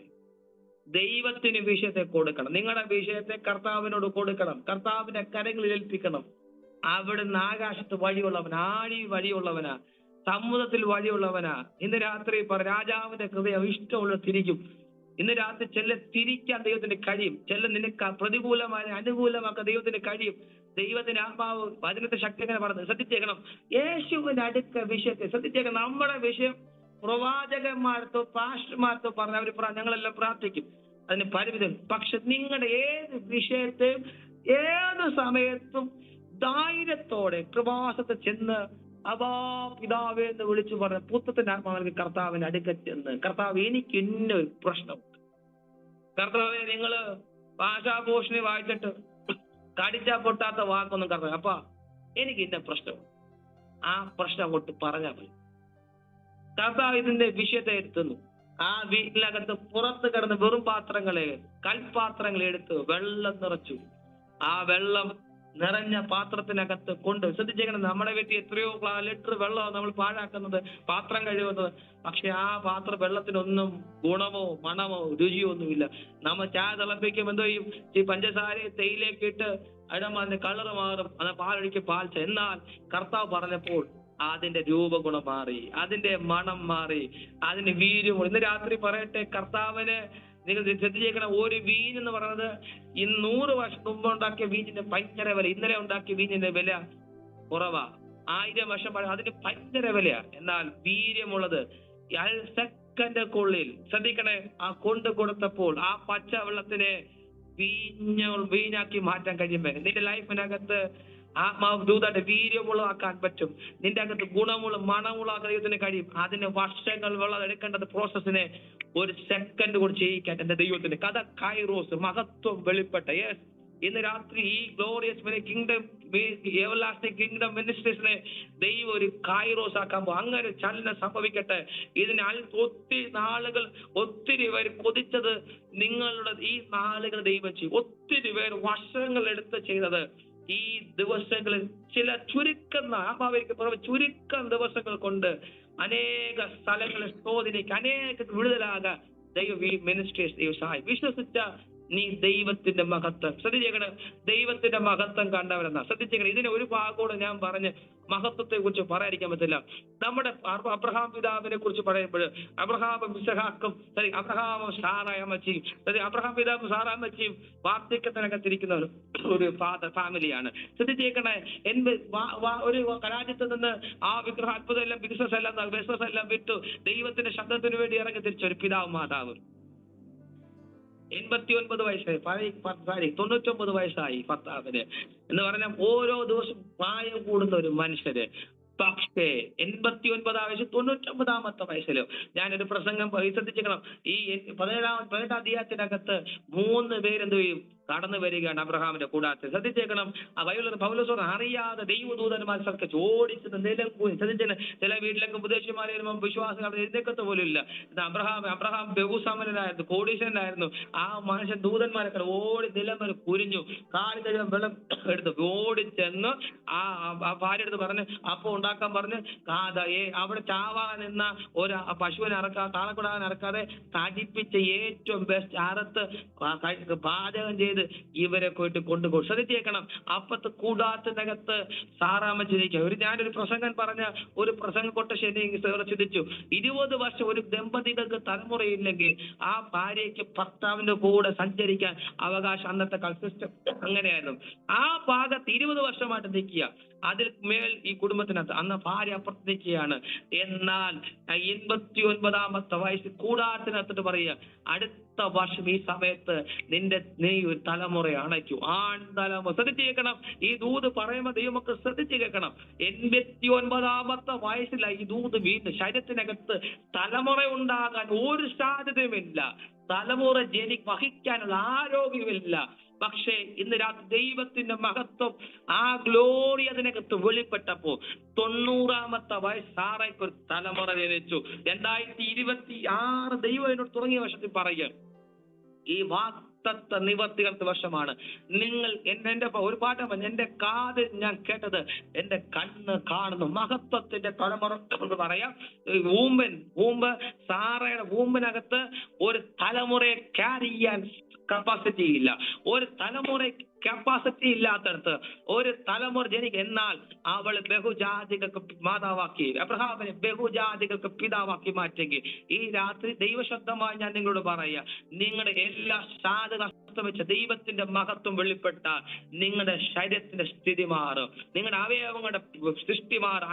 ദൈവത്തിന് വിഷയത്തെ കൊടുക്കണം. നിങ്ങളുടെ വിഷയത്തെ കർത്താവിനോട് കൊടുക്കണം. കർത്താവിന്റെ കരങ്ങളിൽ ഏൽപ്പിക്കണം. അവിടുന്ന് ആകാശത്ത് വഴിയുള്ളവനാ, ആഴി വഴിയുള്ളവനാ, സമുദ്രത്തിൽ വഴിയുള്ളവനാ. ഇന്ന് രാത്രി രാജാവിന്റെ ഹൃദയം ഇഷ്ടമുള്ള തിരിക്കും. ഇന്ന് രാത്രി തിരിക്കാൻ ദൈവത്തിന് കഴിയും. നിനക്ക് പ്രതികൂലമായി അനുകൂലമാക്കാൻ ദൈവത്തിന് കഴിയും. ദൈവത്തിന്റെ ആത്മാവ് വചനത്തെ ശക്തി എങ്ങനെ പറഞ്ഞത് ശ്രദ്ധിച്ചേക്കണം. യേശുവിന്റെ അടുക്ക വിഷയത്തെ ശ്രദ്ധിച്ചേക്കണം. നമ്മുടെ വിഷയം പ്രവാചകന്മാർത്തോ പാസ്റ്റർമാർത്തോ പറഞ്ഞ അവർ ഞങ്ങളെല്ലാം പ്രാർത്ഥിക്കും, അതിന് പരിമിതം. പക്ഷെ നിങ്ങളുടെ ഏത് വിഷയത്തെയും ഏത് സമയത്തും ധൈര്യത്തോടെ കൃപാസത്തെ ചെന്ന് അബാ പിതാവേ എന്ന് വിളിച്ചു പറഞ്ഞ പുത്രത്തിന്റെ ആത്മാവിന് കർത്താവിന്റെ അടുക്കൽ ചെന്ന്, കർത്താവ് എനിക്ക് ഇന്നൊരു പ്രശ്നമുണ്ട്. കർത്താവെ നിങ്ങള് ഭാഷാഭൂഷണി വായിച്ചിട്ട് കടിച്ചാ പൊട്ടാത്ത വാക്കൊന്നും കർത്താവ്, അപ്പാ എനിക്ക് ഇന്ന പ്രശ്നമുണ്ട്. ആ പ്രശ്നം അങ്ങോട്ട് പറഞ്ഞാൽ മതി. കർത്താവ് ഇതിന്റെ വിഷയത്തെ എടുത്തുന്നു. ആ വീട്ടിനകത്ത് പുറത്ത് കിടന്ന് വെറും പാത്രങ്ങളെ, കൽപാത്രങ്ങളെ എടുത്ത് വെള്ളം നിറച്ചു. ആ വെള്ളം നിറഞ്ഞ പാത്രത്തിനകത്ത് കൊണ്ട് ശ്രദ്ധിച്ചേക്കണം. നമ്മുടെ വീട്ടിൽ എത്രയോ ലിറ്റർ വെള്ളമാണ് നമ്മൾ പാഴാക്കുന്നത്, പാത്രം കഴുകുന്നത്. പക്ഷെ ആ വെള്ളത്തിനൊന്നും ഗുണമോ മണമോ രുചിയോ ഒന്നുമില്ല. നമ്മൾ ചായ തിളപ്പിക്കും, എന്തോ ചെയ്യും, ഈ പഞ്ചസാര തേയിലേക്ക് ഇട്ട് അതിന്റെ കളർ മാറും, അത് പാലൊഴിക്ക് പാൽച്ച. എന്നാൽ കർത്താവ് പറഞ്ഞപ്പോൾ അതിന്റെ രൂപഗുണം മാറി, അതിന്റെ മണം മാറി, അതിന് വീര്യം. ഇന്ന് രാത്രി പറയട്ടെ, കർത്താവിന് നിങ്ങൾ ശ്രദ്ധിച്ചേക്കണം. ഒരു വീഞ്ഞ് എന്ന് പറയുന്നത് ഈ 100 വർഷം മുമ്പ് ഉണ്ടാക്കിയ വീഞ്ഞിന്റെ ഭയങ്കര വില. ഇന്നലെ ഉണ്ടാക്കിയ വീഞ്ഞിന്റെ വില കുറവാ. 1000 വർഷം പഴയ അതിന് ഭയങ്കര വിലയാ. എന്നാൽ വീര്യമുള്ളത് സെക്കൻഡുള്ളിൽ ശ്രദ്ധിക്കണേ, ആ കൊണ്ട് കൊടുത്തപ്പോൾ ആ പച്ച വെള്ളത്തിനെ വീഞ്ഞാക്കി മാറ്റാൻ കഴിയുമ്പോ നിന്റെ ലൈഫിനകത്ത് ആത്മാവ് ദൂതായിട്ട് വീര്യമുള്ളതാക്കാൻ പറ്റും. നിന്റെ അകത്ത് ഗുണമുള്ള മണമുള്ള ദൈവത്തിന് കഴിയും. അതിന് വർഷങ്ങൾ വെള്ളം എടുക്കേണ്ടത് പ്രോസസ്സിനെ 1 സെക്കൻഡ് കൊണ്ട് ചെയ്യിക്കാൻ എന്റെ ദൈവത്തിന് കഥ കൈറോസ് മഹത്വം വെളിപ്പെട്ട. യെസ്, ഇന്ന് രാത്രി ഈ ഗ്ലോറിയസ് കിങ്ഡം എവർലാസ്റ്റിംഗ് കിങ്ഡം മിനിസ്ട്രീസിനെ ദൈവം ഒരു കൈറോസ് ആക്കാൻ അങ്ങനെ ചലനം സംഭവിക്കട്ടെ. ഇതിന് ഒത്തിരി പേര് കൊതിച്ചത് നിങ്ങളുടെ ഈ നാളുകൾ ദൈവം ചെയ്യും. ഒത്തിരി പേര് വർഷങ്ങൾ എടുത്ത് ചെയ്തത് ഈ ദിവസങ്ങളിൽ ചില ചുരുക്കം ദിവസങ്ങൾ കൊണ്ട് അനേക സ്ഥലങ്ങളെ സ്വാധീനിക്കുക, അനേക വിടുതലാകാൻ ദൈവ സഹായം. വിശ്വസിച്ച നീ ദൈവത്തിന്റെ മഹത്വം ശ്രദ്ധിച്ചേക്കണം. ദൈവത്തിന്റെ മഹത്വം കണ്ടവരെന്നാ ശ്രദ്ധിച്ചേക്കണം. ഇതിന് ഒരു ഭാഗത്തോട് ഞാൻ പറഞ്ഞ് മഹത്വത്തെ കുറിച്ച് പറയാതിരിക്കാൻ പറ്റില്ല. നമ്മുടെ അബ്രഹാം പിതാവിനെ കുറിച്ച് പറയുമ്പോൾ അബ്രഹാമും ഇസഹാക്കും അബ്രഹാമും സാറായമ്മച്ചിയും അബ്രഹാം പിതാവും സാറാമ്മച്ചിയും വാർദ്ധക്യത്തിനകത്തിരിക്കുന്ന ഒരു ഫാമിലിയാണ്. ശ്രദ്ധിച്ചേക്കണേ. ഒരു രാജ്യത്ത് നിന്ന് ആ വിഗ്രഹ അത്ഭുതം എല്ലാം ബിസിനസ് എല്ലാം വിട്ടു ദൈവത്തിന്റെ ശബ്ദത്തിന് വേണ്ടി ഇറങ്ങി തിരിച്ച ഒരു പിതാവും മാതാവും. 89 വയസ്സായി, 99 വയസ്സായി ഭർത്താവിന് എന്ന് പറഞ്ഞാൽ ഓരോ ദിവസം പ്രായം കൂടുന്ന ഒരു മനുഷ്യര്. പക്ഷേ 89 വയസ്സ്, 99 വയസ്സിലോ ഞാനൊരു പ്രസംഗം ശ്രദ്ധിക്കണം. ഈ 18 അധ്യായത്തിനകത്ത് 3 പേരെന്ത് ചെയ്യും? കടന്നു വരികയാണ് അബ്രഹാമിന്റെ കൂടാരത്തിൽ. ശ്രദ്ധിച്ചേക്കണം. ആ പൗലോസ് അറിയാതെ ദൈവദൂതന്മാർ സർക്കിച്ച് ഓടിച്ചത് നിലം പോയി. ശ്രദ്ധിച്ചേക്കണം. ചില വീട്ടിലൊക്കെ ഉപദേശിമാരെ വരുമ്പോൾ വിശ്വാസികൾ എഴുന്നേക്കത്ത് പോലും ഇല്ല. അബ്രഹാം ബഹുസമനായിരുന്നു, കോടീശ്വരനായിരുന്നു. ആ മനുഷ്യൻ ദൂതന്മാരൊക്കെ ഓടി നിലം വരെ കുരിഞ്ഞു, കാലി കഴിയാൻ വെള്ളം എടുത്ത് ഓടിച്ചെന്ന് ആ ഭാര്യ എടുത്ത് പറഞ്ഞ് അപ്പം ഉണ്ടാക്കാൻ പറഞ്ഞ് അവിടെ ചാവാൻ നിന്ന ഒരു പശുവിനെ ഇറക്കാതെ, കാളക്കുടാൻ ഇറക്കാതെ തടിപ്പിച്ച ഏറ്റവും ബെസ്റ്റ് അറുത്ത് പാചകം ചെയ്ത് ഇവരെ പോയിട്ട് കൊണ്ടുപോകും. ശ്രദ്ധിച്ചേക്കണം. അപ്പത്ത് കൂടാത്തിനകത്ത് സാറാമച്ചിരിക്കുക. ഞാനൊരു പ്രസംഗം പറഞ്ഞ ഒരു പ്രസംഗ കൊട്ടശ്ശേരി ചിന്തിച്ചു. 20 വർഷം ഒരു ദമ്പതികൾക്ക് തലമുറയില്ലെങ്കിൽ ആ ഭാര്യയ്ക്ക് ഭർത്താവിന്റെ കൂടെ സഞ്ചരിക്കാൻ അവകാശം അന്നത്തെ കൺസിസ്റ്റം അങ്ങനെയായിരുന്നു. ആ ഭാഗത്ത് 20 വർഷമായിട്ട് നിൽക്കുക. അതിൽ മേൽ ഈ കുടുംബത്തിനകത്ത് അന്ന് ഭാര്യ അപ്പുറത്ത് നിൽക്കുകയാണ്. എന്നാൽ 89 വയസ്സിൽ കൂടാരത്തിനകത്തിട്ട് പറയുക, അടുത്ത വർഷം ഈ സമയത്ത് നീ ഒരു തലമുറ അണയ്ക്കൂ, ആൺ തലമുറ. ശ്രദ്ധിച്ചേക്കണം. ഈ ദൂത് പറയുമ്പോൾ ദൈവമൊക്കെ ശ്രദ്ധിച്ചു കേൾക്കണം. 89 വയസ്സിലായി ഈ ദൂത് വീണ്ടും ശരീരത്തിനകത്ത് തലമുറ ഉണ്ടാകാൻ ഒരു സാധ്യതയുമില്ല. തലമുറ വഹിക്കാനുള്ള ആരോഗ്യമില്ല. പക്ഷേ ഇന്ന് രാത്രി ദൈവത്തിന്റെ മഹത്വം, ആ ഗ്ലോറി അതിനകത്ത് വെളിപ്പെട്ടപ്പോ 90 വയസ്സ് സാറയ്ക്ക് ഒരു തലമുറ ജനിച്ചു. 2026 ദൈവം എന്നോട് തുടങ്ങിയ വർഷത്തിൽ പറയുക, ഈ വാഗ്ദത്ത നിവർത്തികളുടെ വർഷമാണ്. നിങ്ങൾ എന്റെ ഒരു പാഠം, എന്റെ കാതിൽ ഞാൻ കേട്ടത്, എന്റെ കണ്ണ് കാണുന്നു. മഹത്വത്തിന്റെ തലമുറ എന്ന് പറയാം. സാറയുടെ വൂമ്പിനകത്ത് ഒരു തലമുറയെ ക്യാരി ചെയ്യാൻ കപ്പാസിറ്റി ഇല്ല. ഒരു തലമുറ കപ്പാസിറ്റി ഇല്ലാത്തടത്ത് ഒരു തലമുറ ജനിക്കും. എന്നാൽ അവൾ ബഹുജാതികൾക്ക് മാതാവാക്കി, അബ്രഹാമിനെ ബഹുജാതികൾക്ക് പിതാവാക്കി മാറ്റെങ്കിൽ ഈ രാത്രി ദൈവശബ്ദമായി ഞാൻ നിങ്ങളോട് പറയാ, നിങ്ങളുടെ എല്ലാ സാധക വെച്ച ദൈവത്തിന്റെ മഹത്വം വെളിപ്പെട്ടാൽ നിങ്ങളുടെ ശരീരത്തിന്റെ സ്ഥിതി മാറും, നിങ്ങളുടെ അവയവങ്ങളുടെ സൃഷ്ടി മാറും,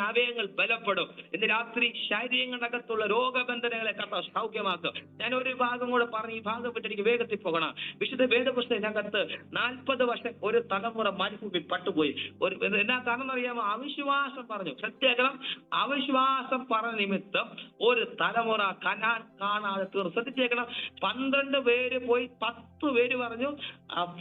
അവയവങ്ങൾ ബലപ്പെടും. ഇന്ന് രാത്രി ശരീരങ്ങളകത്തുള്ള രോഗബന്ധനങ്ങളെ സൗഖ്യമാക്കും. ഞാൻ ഒരു ഭാഗം കൂടെ പറഞ്ഞു, ഈ ഭാഗം വിട്ട് എനിക്ക് വേഗത്തിൽ പോകണം. വിശുദ്ധ വേദപുസ്തകത്തിനകത്ത് 40 വർഷം ഒരു തലമുറ മരുഭൂമിയിൽ പട്ടുപോയി. എന്നാ കാരണം അറിയാമോ? അവിശ്വാസം പറഞ്ഞു. സത്യാഗ്രഹം അവിശ്വാസം പറഞ്ഞ നിമിത്തം ഒരു തലമുറ കനാൻ കാണാതെ തീർന്നു. ശ്രദ്ധിച്ചേക്കണം. 12 പേര് പോയി 10 പേര് പറഞ്ഞു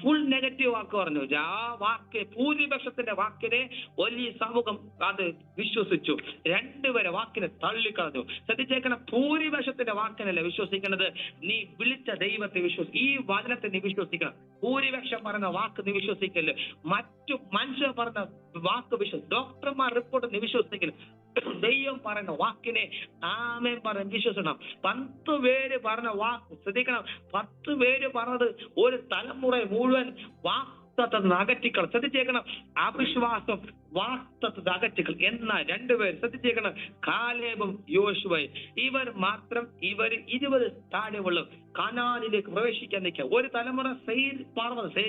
ഫുൾ നെഗറ്റീവ് വാക്ക് പറഞ്ഞു. ആ വാക്ക്, ഭൂരിപക്ഷത്തിന്റെ വാക്കിനെ വലിയ സമൂഹം അത് വിശ്വസിച്ചു. 2 പേരെ വാക്കിനെ തള്ളിക്കളഞ്ഞു. ശ്രദ്ധിച്ചേക്കണം. ഭൂരിപക്ഷത്തിന്റെ വാക്കിനല്ല വിശ്വസിക്കുന്നത്, നീ വിളിച്ച ദൈവത്തെ ഈ വചനത്തെ നീ വിശ്വസിക്കണം. ഭൂരിപക്ഷം പറഞ്ഞ വാക്ക് നീ വിശ്വസിക്കല്, മറ്റു മനുഷ്യർ പറഞ്ഞ വാക്ക് ഡോക്ടർമാർ റിപ്പോർട്ട് നീ വിശ്വസിക്കല്, ദൈവം പറയുന്ന വാക്കിനെ ആമേൻ പറഞ്ഞ് വിശ്വസിക്കണം. 10 പേര് പറഞ്ഞ വാക്ക് ശ്രദ്ധിക്കണം. 10 പേര് പറഞ്ഞത് ഒരു തലമുറ മുഴുവൻ വാക്തത്വം അകറ്റിക്കൾ. ശ്രദ്ധിച്ചേക്കണം. അവിശ്വാസം വാക്തത്വം അകറ്റിക്കൾ. എന്നാൽ 2 പേര് ശ്രദ്ധിച്ചേക്കണം, കാലേബും യോശുവയും. ഇവർ 20 താഴെയുള്ള കനാനിലേക്ക് പ്രവേശിക്കാൻ നിൽക്കുക. ഒരു തലമുറ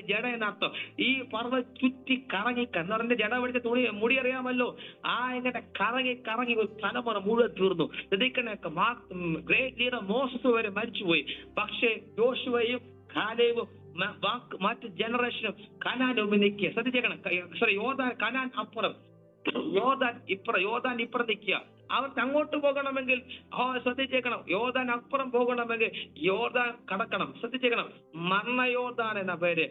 ജഡ എന്നർത്ഥം. ഈ പർവ്വം ചുറ്റി കറങ്ങിക്കാൻ പറഞ്ഞ ജഡ പിടിച്ച മുടി അറിയാമല്ലോ, ആ ഇങ്ങനെ കറങ്ങി ഒരു തലമുറ മുഴുവൻ തീർന്നു. ഗ്രേറ്റ് ലീഡർ മോസസ് വരെ മരിച്ചുപോയി. പക്ഷേ യോശുവയും കാലേബും മറ്റ് ജനറേഷനും കനാന്റെ മുമ്പിൽ നിൽക്കുക. ശ്രദ്ധിച്ചേക്കണം. കനാൻ അപ്പുറം, യോർദാൻ ഇപ്പുറം നിൽക്കുക. അവർക്ക് അങ്ങോട്ട് പോകണമെങ്കിൽ ശ്രദ്ധിച്ചേക്കണം, യോർദാൻ അപ്പുറം പോകണമെങ്കിൽ യോർദാൻ കടക്കണം. ശ്രദ്ധിച്ചേക്കണം. മരണ യോർദാൻ എന്ന പേര്.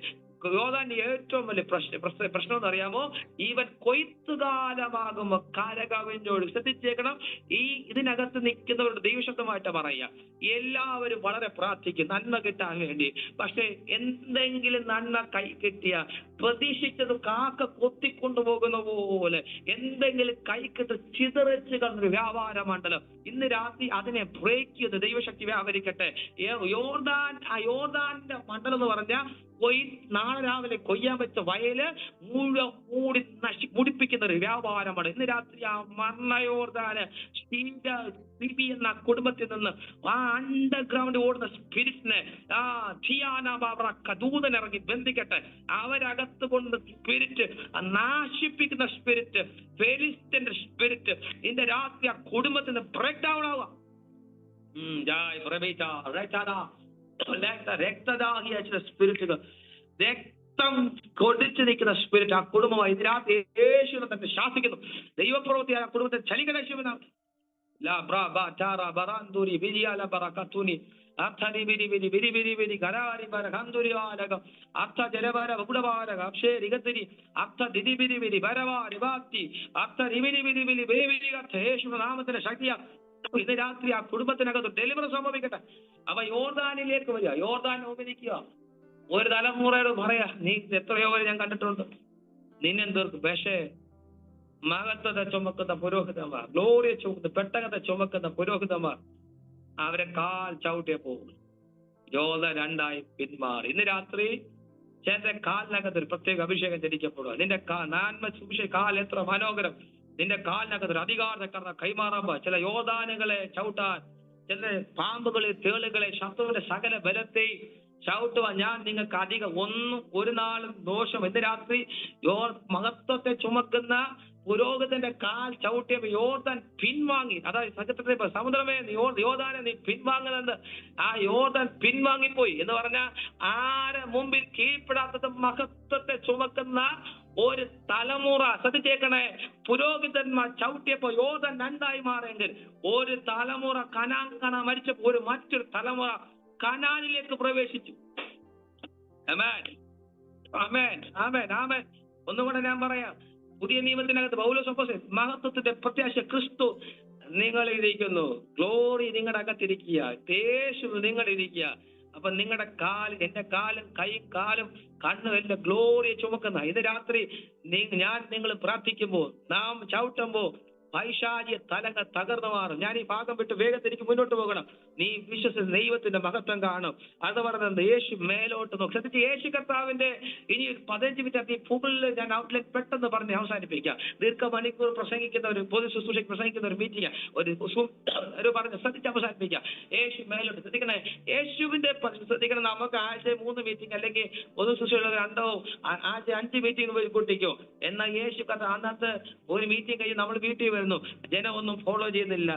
യോർദാന്റെ ഏറ്റവും വലിയ പ്രശ്നം എന്ന് അറിയാമോ? ഇവൻ കൊയ്ത്തുകാലമാകുമ്പോ കരകവിഞ്ഞോട്. ശ്രദ്ധിച്ചേക്കണം. ഇതിനകത്ത് നിൽക്കുന്നവരുടെ ദൈവശബ്ദമായിട്ട് പറയാ, എല്ലാവരും വളരെ പ്രാർത്ഥിക്കും നന്മ കിട്ടാൻ വേണ്ടി. പക്ഷെ എന്തെങ്കിലും നന്മ കൈ കിട്ടിയ പ്രതീക്ഷിച്ചത് കാക്ക കൊത്തിക്കൊണ്ടുപോകുന്ന പോലെ എന്തെങ്കിലും കൈ കിട്ടി ചിതറിച്ച് കളഞ്ഞൊരു വ്യാപാരമണ്ഡലം ഇന്ന് രാത്രി അതിനെ ബ്രേക്ക് ചെയ്ത് ദൈവശക്തി വ്യാപരിക്കട്ടെ. യോർദാന്റെ മണ്ഡലം എന്ന് പറഞ്ഞാൽ നാളെ രാവിലെ കൊയ്യാൻ വെച്ച വയല് മുഴുവൻ മുടിപ്പിക്കുന്ന ഒരു വ്യാപാരമാണ്. ഇന്ന് രാത്രി ആ മണ്ണയോർദാന് എന്ന കുടുംബത്തിൽ നിന്ന് ആ അണ്ടർഗ്രൗണ്ട് ഓടുന്ന സ്പിരിറ്റിനെ ദൂതനിറങ്ങി ബന്ധിക്കട്ടെ. അവരകത്ത് കൊണ്ട് സ്പിരിറ്റ്, നാശിപ്പിക്കുന്ന സ്പിരിറ്റ്, ഫെലിസ്റ്റിന്റെ സ്പിരിറ്റ് ഇന്ന് രാത്രി ആ കുടുംബത്തിന് ബ്രേക്ക് ഡൗൺ ആവുക. രക്തദാഹിയായ സ്പിരിറ്റുകൾ, രക്തം കൊടിച്ചു നിൽക്കുന്ന സ്പിരിറ്റ് ആ കുടുംബമായി ഇതിനകത്ത് യേശുവിനെ തന്നെ ശാസിക്കുന്നു. ദൈവപ്രവൃത്തി ആ കുടുംബത്തെ ചലിക്കുന്ന യേശുവിനാണ്. നാമത്തിന്റെ ശക്തിയാ ഇന്ന് രാത്രി ആ കുടുംബത്തിനകത്ത് ഡെലിവറി സംഭവിക്കട്ടെ. അവ യോർദാനിലേക്ക് വരിക, യോർദാൻ ഉപയോഗിക്കുക. ഒരു തലമുറയോട് പറയാ, നീ എത്രയോ പേര് ഞാൻ കണ്ടിട്ടുണ്ട്, നിന്നെന്തോർക്കും. പക്ഷേ മഹത്വത്തെ ചുമക്കുന്ന പുരോഹിതന്മാർ, ഗ്ലോറിയെ ചുമക്കുന്ന പെട്ടകത്തെ ചുമക്കുന്ന പുരോഹിതന്മാർ അവരെ കാൽ ചവിട്ടിയെ പോകും. യോർദാൻ രണ്ടായി പിന്മാറി. ഇന്ന് രാത്രി ചേട്ടന്റെ കാലിനകത്ത് ഒരു പ്രത്യേക അഭിഷേകം ജനിക്കപ്പെടുക. നിന്റെ കാൽ എത്ര മനോഹരം. നിന്റെ കാലിനകത്ത് ഒരു അധികാരത്തെ കൈമാറാൻ ചില യോദ്ധാനുകളെ ചവിട്ടാൻ, ചില പാമ്പുകളെ, തേളുകളെ, ശത്രുവിന്റെ സകല ബലത്തെയും ചവിട്ടുവാൻ ഞാൻ നിങ്ങൾക്ക് അധികം ഒരു നാളും ദോഷം. ഇന്ന് രാത്രി മഹത്വത്തെ ചുമക്കുന്ന പുരോഹിതന്റെ കാൽ ചവിട്ടിയപ്പോ യോർദാൻ പിൻവാങ്ങി. അതായത് സത്യത്തെ സമുദ്രമേ യോർദാനെ നീ പിൻവാങ്ങുന്നത്, ആ യോർദാൻ പിൻവാങ്ങിപ്പോയി എന്ന് പറഞ്ഞാൽ ആരെ മുമ്പിൽ കീഴ്പ്പെടാത്തത് മഹത്വത്തെ ചുമക്കുന്ന ഒരു തലമുറ. ശ്രദ്ധിച്ചേക്കണേ, പുരോഹിതന്മാർ ചവിട്ടിയപ്പോ യോർദാൻ രണ്ടായി മാറിയെങ്കിൽ ഒരു തലമുറ കനാൻ മരിച്ചപ്പോ ഒരു മറ്റൊരു തലമുറ കനാനിലേക്ക് പ്രവേശിച്ചു. ആമേൻ, ആമേൻ, ആമേൻ, ആമേൻ. ഒന്നുകൂടെ ഞാൻ പറയാം, പുതിയ നിയമത്തിനകത്ത് പൗലോസ് അപ്പോസ്തലൻ മഹത്വത്തിന്റെ പ്രത്യാശ ക്രിസ്തു നിങ്ങളിരിക്കുന്നു, ഗ്ലോറി നിങ്ങളുടെ അകത്തിരിക്കുക, യേശു നിങ്ങളിരിക്കുക. അപ്പൊ നിങ്ങളുടെ എന്റെ കാലും കൈയും കാലും കണ്ണും എല്ലാം ഗ്ലോറിയെ ചുമക്കുന്ന ഇന്ന് രാത്രി നിങ്ങൾ പ്രാർത്ഥിക്കുമ്പോ, നാം ചവിട്ടുമ്പോ പൈശാചിക തലങ്ങൾ തകർന്നു മാറും. ഞാൻ ഈ ഭാഗം വിട്ട് വേഗത്തിലേക്ക് മുന്നോട്ട് പോകണം. നീ വിശ്വസിച്ച് ദൈവത്തിന്റെ മഹത്വം കാണും. അത് പറയുന്നത് യേശു മേലോട്ട് നോക്കും. ശ്രദ്ധിച്ച്, യേശു കർത്താവിന്റെ ഇനി 15 മിനിറ്റ് ഫുള്ള് ഞാൻ ഔട്ട്ലൈൻ പെട്ടെന്ന് പറഞ്ഞ് അവസാനിപ്പിക്കാം. ദീർഘമണിക്കൂർ പ്രസംഗിക്കുന്ന ഒരു പൊതു ശുശ്രൂഷയ്ക്ക് പ്രസംഗിക്കുന്ന ഒരു മീറ്റിംഗ് ഒരു പറഞ്ഞ് ശ്രദ്ധിച്ച് അവസാനിപ്പിക്കാം. യേശു മേലോട്ട് ശ്രദ്ധിക്കണേ. യേശുവിന്റെ ശ്രദ്ധിക്കണം. നമുക്ക് ആഴ്ച 3 മീറ്റിംഗ് അല്ലെങ്കിൽ പൊതു ശുശ്രൂഷ 2 ആഴ്ച 5 മീറ്റിംഗ് കൂട്ടിക്കോ. എന്നാൽ യേശു കർത്താവ് അന്നത്തെ ഒരു മീറ്റിംഗ് കഴിഞ്ഞ് നമ്മൾ വീട്ടിൽ വരുന്നു, ജനം ഒന്നും ഫോളോ ചെയ്യുന്നില്ല,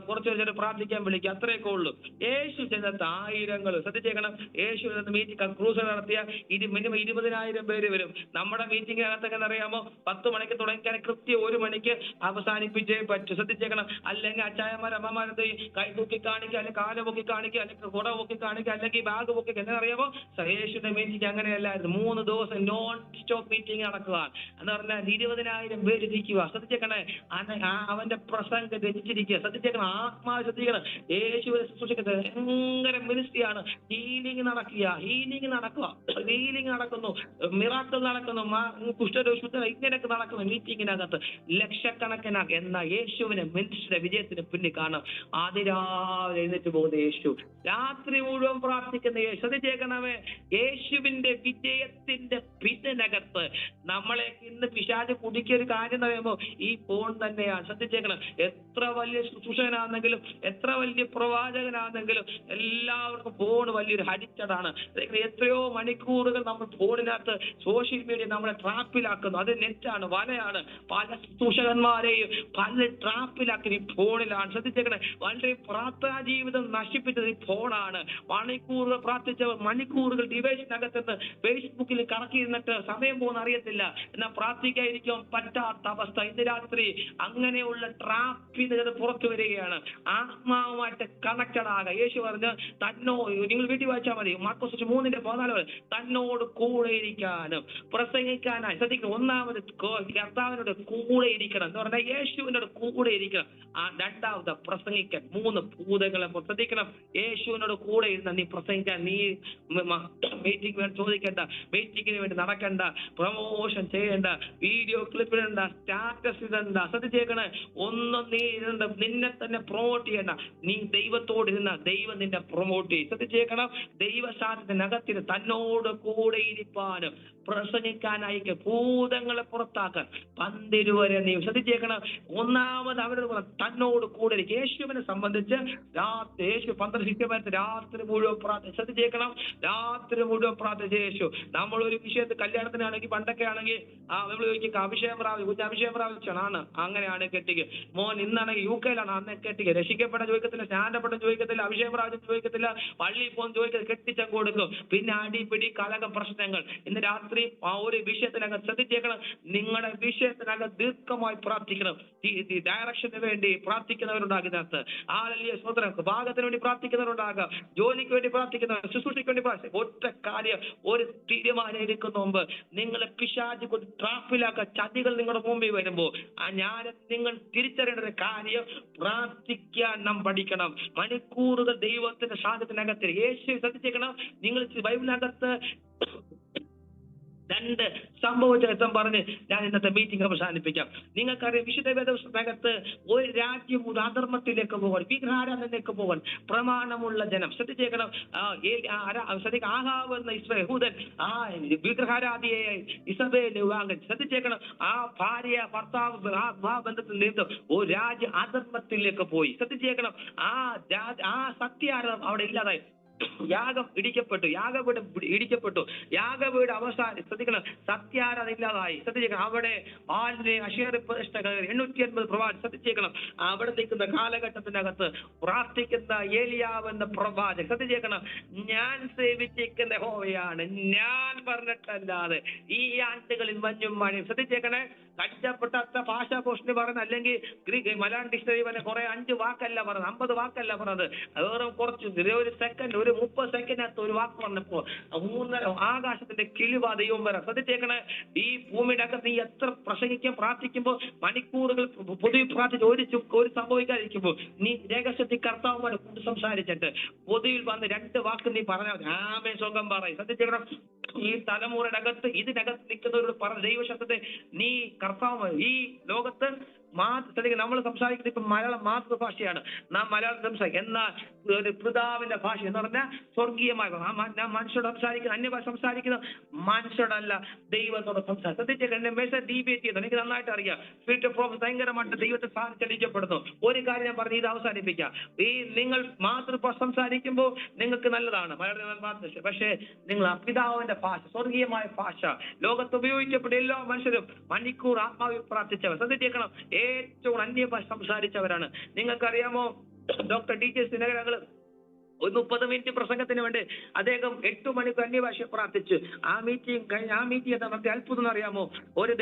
കുറച്ചു പേര് പ്രാർത്ഥിക്കാൻ വിളിക്കുക, അത്രയൊക്കെ ഉള്ളൂ. യേശു ചെന്നിട്ട് ആയിരങ്ങൾ ശ്രദ്ധിച്ചേക്കണം. യേശു മീറ്റിംഗ് ക്രൂസ് നടത്തിയ മിനിമം 20,000 പേര് വരും. നമ്മുടെ മീറ്റിംഗിനകത്തൊക്കെ അറിയാമോ, 10 മണിക്ക് തുടങ്ങിക്കാൻ കൃത്യം 1 മണിക്ക് അവസാനിപ്പിച്ചേ പറ്റൂ. ശ്രദ്ധിച്ചേക്കണം. അല്ലെങ്കിൽ അച്ചായന്മാർ അമ്മമാരെന്ത് കൈ പൊക്കി കാണിക്കുക, അല്ലെങ്കിൽ കാല പൊക്കി കാണിക്കുക, അല്ലെങ്കിൽ കുട പൊക്കി കാണിക്കുക, അല്ലെങ്കിൽ ബാഗ് പൊക്കി. എന്താ അറിയാമോ, യേശുവിന്റെ മീറ്റിംഗ് അങ്ങനെയല്ലായിരുന്നു. 3 ദിവസം നോൺ സ്റ്റോപ്പ് മീറ്റിംഗ് നടക്കുക എന്ന് പറഞ്ഞാൽ 20,000 പേര് ഇരിക്കുക. ശ്രദ്ധിച്ചേക്കണേ, അവന്റെ പ്രസംഗം രചിച്ചിരിക്കുക. ശ്രദ്ധിച്ചേക്കണം, ആത്മാവ് ശ്രദ്ധിക്കണം. യേശുവിനെ ശുശ്രൂഷിക്കുന്നത് ഭയങ്കര മിനിസ്ട്രിയാണ്. ഹീലിംഗ് നടക്കുക, ഹീലിംഗ് നടക്കുന്നു, മിറാക്കിൾ നടക്കുന്നു, കുഷ്ഠരോഗ ഇങ്ങനെയൊക്കെ നടക്കുന്നു മീറ്റിംഗിനകത്ത് ലക്ഷക്കണക്കിന്. എന്ന യേശുവിനെ മിനിസ്ട്രിയുടെ വിജയത്തിന് പിന്നിൽ കാണാം. അതിരാവിലെ എഴുന്നേറ്റ് പോകുന്ന യേശു, രാത്രി മുഴുവൻ പ്രാർത്ഥിക്കുന്ന യേശു. ശ്രദ്ധിച്ചേക്കണമേ, യേശുവിന്റെ വിജയത്തിന്റെ പിന്നിനകത്ത് നമ്മളെ ഇന്ന് പിശാച് കുടിക്കിയ ഒരു കാര്യം എന്ന് പറയുമ്പോൾ ഈ ഫോൺ തന്നെയാണ്. ശ്രദ്ധിച്ചേക്കണം, എത്ര വലിയ ശുശ്രൂഷകനാണെങ്കിലും എത്ര വലിയ പ്രവാചകനാണെങ്കിലും എല്ലാവർക്കും ഫോൺ വലിയൊരു അഡിക്റ്റഡ് ആണ്. എത്രയോ മണിക്കൂറുകൾ നമ്മൾ ഫോണിനകത്ത് സോഷ്യൽ മീഡിയ നമ്മളെ ട്രാപ്പിലാക്കുന്നു. അത് നെറ്റാണ്, വലയാണ്. പല ശുശ്രൂഷകന്മാരെയും പല ട്രാപ്പിലാക്കി ഈ ഫോണിലാണ്. ശ്രദ്ധിച്ചേക്കണേ, വളരെ പ്രാർത്ഥനാ ജീവിതം നശിപ്പിച്ചത് ഈ ഫോണാണ്. മണിക്കൂറുകൾ പ്രാർത്ഥിച്ചവർ മണിക്കൂറുകൾ ഡിവൈസിനകത്തുനിന്ന് ഫേസ്ബുക്കിൽ കറക്കിയിരുന്നിട്ട് സമയം പോകുന്ന അറിയത്തില്ല. എന്നാൽ പ്രാർത്ഥിക്കാതിരിക്കാൻ പറ്റാത്ത അവസ്ഥ. ഇന്ന് രാത്രി അങ്ങനെയുള്ള ട്രാപ്പിൽ നിന്ന് പുറത്തു വരികയാണ്. ആത്മാവുമായിട്ട് കണക്റ്റഡ് ആകുക. യേശു പറഞ്ഞ് നിങ്ങൾ വീട്ടിൽ വായിച്ചാൽ മതി, മാർക്കോസ് 3:14 തന്നോട് കൂടെ ഇരിക്കാനും പ്രസംഗിക്കാനായി. ശ്രദ്ധിക്കണം, ഒന്നാമത് കർത്താവിനോട് കൂടെ ഇരിക്കണം എന്ന് പറഞ്ഞാൽ യേശുവിനോട് കൂടെ ഇരിക്കണം. രണ്ടാമത് പ്രസംഗിക്കാൻ. 3 ഭൂതങ്ങളെ ശ്രദ്ധിക്കണം. യേശുവിനോട് കൂടെ ഇരുന്ന നീ പ്രസംഗിക്കാൻ, നീ മീറ്റിംഗ് വേണ്ടി ചോദിക്കേണ്ട, മീറ്റിംഗിന് വേണ്ടി നടക്കണ്ട, പ്രമോഷൻ ചെയ്യേണ്ട, വീഡിയോ ക്ലിപ്പ് ഇടണ്ട, സ്റ്റാറ്റസ് ഇടണ്ട. ശ്രദ്ധിച്ചേക്കണേ, ഒന്നും നീ ഇടണ്ട, നിന്നെ തന്നെ പ്രൊമോട്ട് ചെയ്യണ്ട. നീ ദൈവത്തോട് ഇരുന്ന ദൈവം നിന്നെ പ്രൊമോട്ട് ചെയ്യും. ശ്രദ്ധിച്ചേക്കണം, ദൈവസാന്നിധ്യത്തിനകത്തിന് തന്നോട് കൂടെ ഇരിപ്പാനും പ്രസംഗിക്കാനായി ഭൂതങ്ങളെ പുറത്താക്കാൻ പന്തിരുവരെ നീ. ശ്രദ്ധിച്ചേക്കണം, ഒന്നാമത് അവരോട് തന്നോട് കൂടെ ഇരിക്കും. യേശുവിനെ സംബന്ധിച്ച് യേശു 12 ശിഷ്യന്മാരെ രാത്രി മുഴുവൻ പ്രാർത്ഥിച്ചു. ശ്രദ്ധിച്ചേക്കണം, രാത്രി മുഴുവൻ പ്രാർത്ഥിച്ച യേശു. നമ്മളൊരു വിഷയത്തിൽ കല്യാണത്തിനാണെങ്കിൽ പണ്ടൊക്കെ ആണെങ്കിൽ നമ്മൾ ചോദിക്കും അഭിഷേകം പ്രാപിച്ചാണ്. അങ്ങനെ അങ്ങനെയാണ് കെട്ടിക്ക്. മോൻ ഇന്നാണെങ്കിൽ UK യിലാണ്, അന്ന് കെട്ടിക്ക്. രക്ഷിക്കപ്പെട്ട ചോദിക്കത്തില്ല, സ്നാനപ്പെട്ട ചോദിക്കത്തില്ല, അഭിഷേക പ്രാവശ്യം ചോദിക്കത്തില്ല, പള്ളിയിൽ പോകുന്ന ചോദിക്കത്തില്ല, കെട്ടിച്ച കൊടുക്കും. പിന്നെ അടിപിടി കലക പ്രശ്നങ്ങൾ. ഇന്ന് രാത്രി ആ ഒരു വിഷയത്തിനകത്ത് ശ്രദ്ധിച്ചേക്കണം. നിങ്ങളുടെ വിഷയത്തിനകത്ത് ദീർഘമായി പ്രാർത്ഥിക്കണം. ഡയറക്ഷന് വേണ്ടി പ്രാർത്ഥിക്കുന്നവരുണ്ടാകും ഇതിനകത്ത്. സ്വതന്ത്രം ഭാഗത്തിന് വേണ്ടി പ്രാർത്ഥിക്കുന്നവരുണ്ടാകാം, ജോലിക്ക് വേണ്ടി പ്രാർത്ഥിക്കുന്നവർ, ശുശ്രൂഷയ്ക്ക് വേണ്ടി ഒറ്റ കാര്യം, ഒരു തീരുമാനം എടുക്കുന്ന മുമ്പ് നിങ്ങളെ പിശാച് കൊണ്ട് ട്രാപ്പിലാക്ക ചതികൾ നിങ്ങളുടെ മുമ്പിൽ വരുമ്പോ നിങ്ങൾ തിരിച്ചറിയേണ്ട ഒരു കാര്യം, പ്രാർത്ഥിക്കാൻ നാം പഠിക്കണം. മണിക്കൂറുകൾ ദൈവത്തിന്റെ സാന്നിധ്യത്തിനകത്ത് യേശു ശ്രദ്ധിച്ചേക്കണം. നിങ്ങൾ ബൈബിളിനകത്ത് രണ്ട് സംഭവ ചരിത്രം പറഞ്ഞ് ഞാൻ ഇന്നത്തെ മീറ്റിംഗ് അവസാനിപ്പിക്കാം. നിങ്ങൾക്കറിയാം, വിശുദ്ധ വേദപുസ്തകത്തിനകത്ത് ഒരു രാജ്യം ഒരു അധർമ്മത്തിലേക്ക് പോകാൻ, വിഗ്രഹാരാധനയിലേക്ക് പോകാൻ പ്രമാണമുള്ള ജനം ശ്രദ്ധിച്ചേക്കണം. ആഹാവ് എന്ന യഹൂദൻ ആ വിഗ്രഹാരാധിയെ ഇസബേൽ വിവാഹം ശ്രദ്ധിച്ചേക്കണം. ആ ഭാര്യ ഭർത്താവ് ആ ബന്ധത്തിൽ നിന്ന് ഒരു രാജ്യ അധർമ്മത്തിലേക്ക് പോയി. ശ്രദ്ധിച്ചേക്കണം. ആ സത്യാരാധന അവിടെ ഇല്ലാതായി. യാഗം ഇടിക്കപ്പെട്ടു, യാഗവീട് ഇടിക്കപ്പെട്ടു, യാഗവീട് അവസാനം ശ്രദ്ധിക്കണം, സത്യാരാധന ഇല്ലാതായി. ശ്രദ്ധിച്ചേക്കണം. അവിടെ 880 പ്രവാചകൻ ശ്രദ്ധിച്ചേക്കണം. അവിടെ നിൽക്കുന്ന കാലഘട്ടത്തിനകത്ത് പ്രാർത്ഥിക്കുന്ന ഏലിയാവ് എന്ന പ്രവാചകൻ ശ്രദ്ധിച്ചേക്കണം. ഞാൻ സേവിച്ചിരിക്കുന്ന യഹോവയാണ്, ഞാൻ പറഞ്ഞിട്ടല്ലാതെ ഈ ആണ്ടുകളിൽ മഞ്ഞും മഴയും. ശ്രദ്ധിച്ചേക്കണേ. കഷ്ടപ്പെട്ട ഭാഷാഭൂഷണി പറയുന്നത്, അല്ലെങ്കിൽ ഗ്രീക്ക് മലയാളം ഡിക്ഷണറി പറഞ്ഞ കുറെ 5 വാക്കല്ല പറഞ്ഞത്, 50 വാക്കല്ല പറഞ്ഞത്. വേറെ കുറച്ച് ഒരു സെക്കൻഡ്, ഒരു 30 സെക്കൻഡിനകത്ത് ഒരു വാക്ക് പറഞ്ഞപ്പോ 3 ആകാശത്തിന്റെ കിളിവാ ദൈവം വരാം. ശ്രദ്ധിച്ചേക്കണേ. ഈ ഭൂമിയുടെ അകത്ത് നീ എത്ര പ്രസംഗിക്കാൻ പ്രാർത്ഥിക്കുമ്പോൾ മണിക്കൂറുകൾ പൊതുവെ പ്രാർത്ഥിച്ച് ഒരു സംഭവിക്കാതിരിക്കുമ്പോൾ നീ രഹസ്യത്തിൽ കർത്താവുമായി കൊണ്ട് സംസാരിച്ചിട്ട് പൊതുവിൽ വന്ന് 2 വാക്ക് നീ പറഞ്ഞാൽ ആമേ സുഖം പറയും. ശ്രദ്ധിച്ചേക്കണം. ഈ തലമുറയുടെ അകത്ത് ഇതിനകത്ത് നിൽക്കുന്നവരോട് പറഞ്ഞ ദൈവശബ്ദത്തെ നീ കർത്താവ് ഈ ലോകത്ത് നമ്മൾ സംസാരിക്കുന്നത് ഇപ്പൊ മലയാളം മാതൃഭാഷയാണ്. നാം മലയാളം സംസാരിക്കും. എന്നാൽ ഒരു പിതാവിന്റെ ഭാഷ എന്ന് പറഞ്ഞാൽ സ്വർഗീയമായ മനുഷ്യരോട് സംസാരിക്കുന്ന, അന്യഭാഷ സംസാരിക്കുന്ന മനുഷ്യരോടല്ല, ദൈവത്തോട് സംസാരിക്കും. ശ്രദ്ധിച്ചേക്ക മെസ്സേജ് ഡിബേറ്റ് ചെയ്യുന്നത് എനിക്ക് നന്നായിട്ട് അറിയാം. സ്പിരിറ്റ് ഓഫ് പ്രോഫസി ഭയങ്കരമായിട്ട് ദൈവത്തെ ചലിക്കപ്പെടുന്നു. ഒരു കാര്യം ഞാൻ പറഞ്ഞ് ഇത് അവസാനിപ്പിക്കാം. ഈ നിങ്ങൾ മാതൃഭാഷ സംസാരിക്കുമ്പോൾ നിങ്ങൾക്ക് നല്ലതാണ് മലയാളം മാതൃഭാഷ. പക്ഷേ നിങ്ങൾ പിതാവിന്റെ ഭാഷ, സ്വർഗീയമായ ഭാഷ, ലോകത്ത് ഉപയോഗിക്കപ്പെട്ട എല്ലാ മനുഷ്യരും മണിക്കൂർ ആത്മാവിൽ പ്രാർത്ഥിച്ചവർ. ശ്രദ്ധിച്ചേക്കണം. ഏറ്റവും അന്യഭാഷ സംസാരിച്ചവരാണ്. നിങ്ങൾക്കറിയാമോ, ഡോക്ടർ DJ ദിനകരൻ ഒരു 30 മിനിറ്റ് പ്രസംഗത്തിന് വേണ്ടി അദ്ദേഹം 8 മണിക്കൂർ അന്യഭാഷ പ്രാർത്ഥിച്ചു. ആ മീറ്റിംഗ് എന്താ നമുക്ക് അത്ഭുതം എന്ന് അറിയാമോ? ഒരു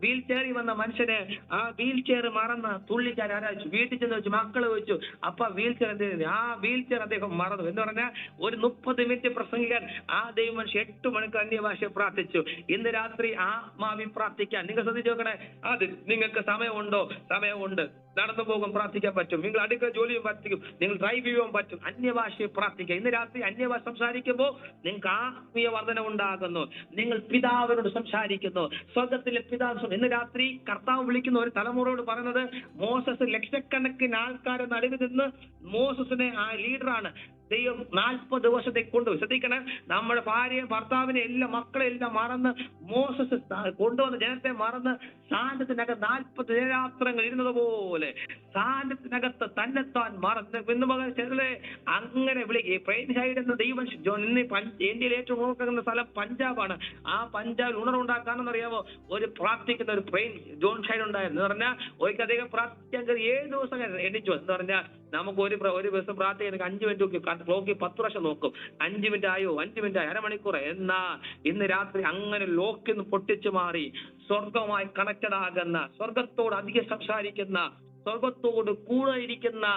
വീൽ ചെയറിൽ വന്ന മനുഷ്യനെ ആ വീൽ ചെയർ മറന്ന് തുള്ളിക്കാൻ ആരാധിച്ചു. വീട്ടിൽ ചെന്ന് വെച്ചു, മക്കള് വെച്ചു. അപ്പൊ വീൽ ചെയർ എന്ത് ചെയ്തു? ആ വീൽ ചെയർ അദ്ദേഹം മറന്നു. എന്ന് പറഞ്ഞാൽ ഒരു 30 മിനിറ്റ് പ്രസംഗിക്കാൻ ആ ദൈവ മനുഷ്യൻ 8 മണിക്കൂർ അന്യഭാഷ പ്രാർത്ഥിച്ചു. ഇന്ന് രാത്രി ആത്മാവിൽ പ്രാർത്ഥിക്കാൻ നിങ്ങൾ ശ്രദ്ധിച്ചു നോക്കണേ. അത് നിങ്ങൾക്ക് സമയമുണ്ടോ? സമയമുണ്ട്. നടന്നു പോകും, പ്രാർത്ഥിക്കാൻ പറ്റും. നിങ്ങൾ അടുക്കള ജോലിയും പ്രാർത്ഥിക്കും, നിങ്ങൾ ഡ്രൈവ് ചെയ്യാൻ പറ്റും. അന്യഭാഷയെ പ്രാർത്ഥിക്കുക. ഇന്ന് രാത്രി അന്യഭാഷ സംസാരിക്കുമ്പോൾ നിങ്ങൾക്ക് ആത്മീയ വർധന ഉണ്ടാകുന്നു. നിങ്ങൾ പിതാവിനോട് സംസാരിക്കുന്നു, സ്വർഗത്തിലെ പിതാവ്. ഇന്ന് രാത്രി കർത്താവ് വിളിക്കുന്ന ഒരു തലമുറയോട് പറയുന്നത്, മോസസ് ലക്ഷക്കണക്കിന് ആൾക്കാരെ നടുവിൽ നിന്ന് മോസസിനെ ആ ലീഡറാണ് ദൈവം 40 ദിവസത്തേക്ക് കൊണ്ടുപോയി. ശ്രദ്ധിക്കണം. നമ്മുടെ ഭാര്യയും ഭർത്താവിനെ എല്ലാം മക്കളെ എല്ലാം മറന്ന് മോസസ് കൊണ്ടുവന്ന ജനത്തെ മറന്ന് സാന്നിധ്യത്തിനകത്ത് 40 ദിനരാത്രങ്ങൾ ഇരുന്നത് പോലെ സാന്നിധ്യത്തിനകത്ത് തന്നെത്താൻ മറന്ന് എന്ന് മകൻ ചെറുതെ അങ്ങനെ പ്രൈം സൈഡ് എന്ന ദൈവം ഇന്ന് ഇന്ത്യയിൽ ഏറ്റവും നോക്കുന്ന സ്ഥലം പഞ്ചാബാണ്. ആ പഞ്ചാബിൽ ഉണർവുണ്ടാക്കാനെന്ന് അറിയാമോ? ഒരു പ്രാർത്ഥിക്കുന്ന ഒരു പ്രൈം ജോൺ സൈഡ് ഉണ്ടായിരുന്നു. എന്ന് പറഞ്ഞാൽ ഒരിക്കൽ അദ്ദേഹം പ്രാർത്ഥിക്കാൻ 7 ദിവസം എണ്ണിച്ചു. എന്ന് പറഞ്ഞാൽ നമുക്ക് ഒരു ദിവസം പ്രാർത്ഥിക്കാൻ 5 മിനിറ്റ് ക്ലോക്കി 10 പ്രാവശ്യം നോക്കും. 5 മിനിറ്റ് ആയോ, 5 മിനിറ്റ് ആയോ, അരമണിക്കൂർ. എന്നാ ഇന്ന് രാത്രി അങ്ങനെ ലോക്കിന്ന് പൊട്ടിച്ചു മാറി സ്വർഗവുമായി കണക്റ്റഡ് ആകുന്ന, സ്വർഗത്തോട് അധികം സംസാരിക്കുന്ന, സ്വർഗത്തോട് കൂടെ ഇരിക്കുന്ന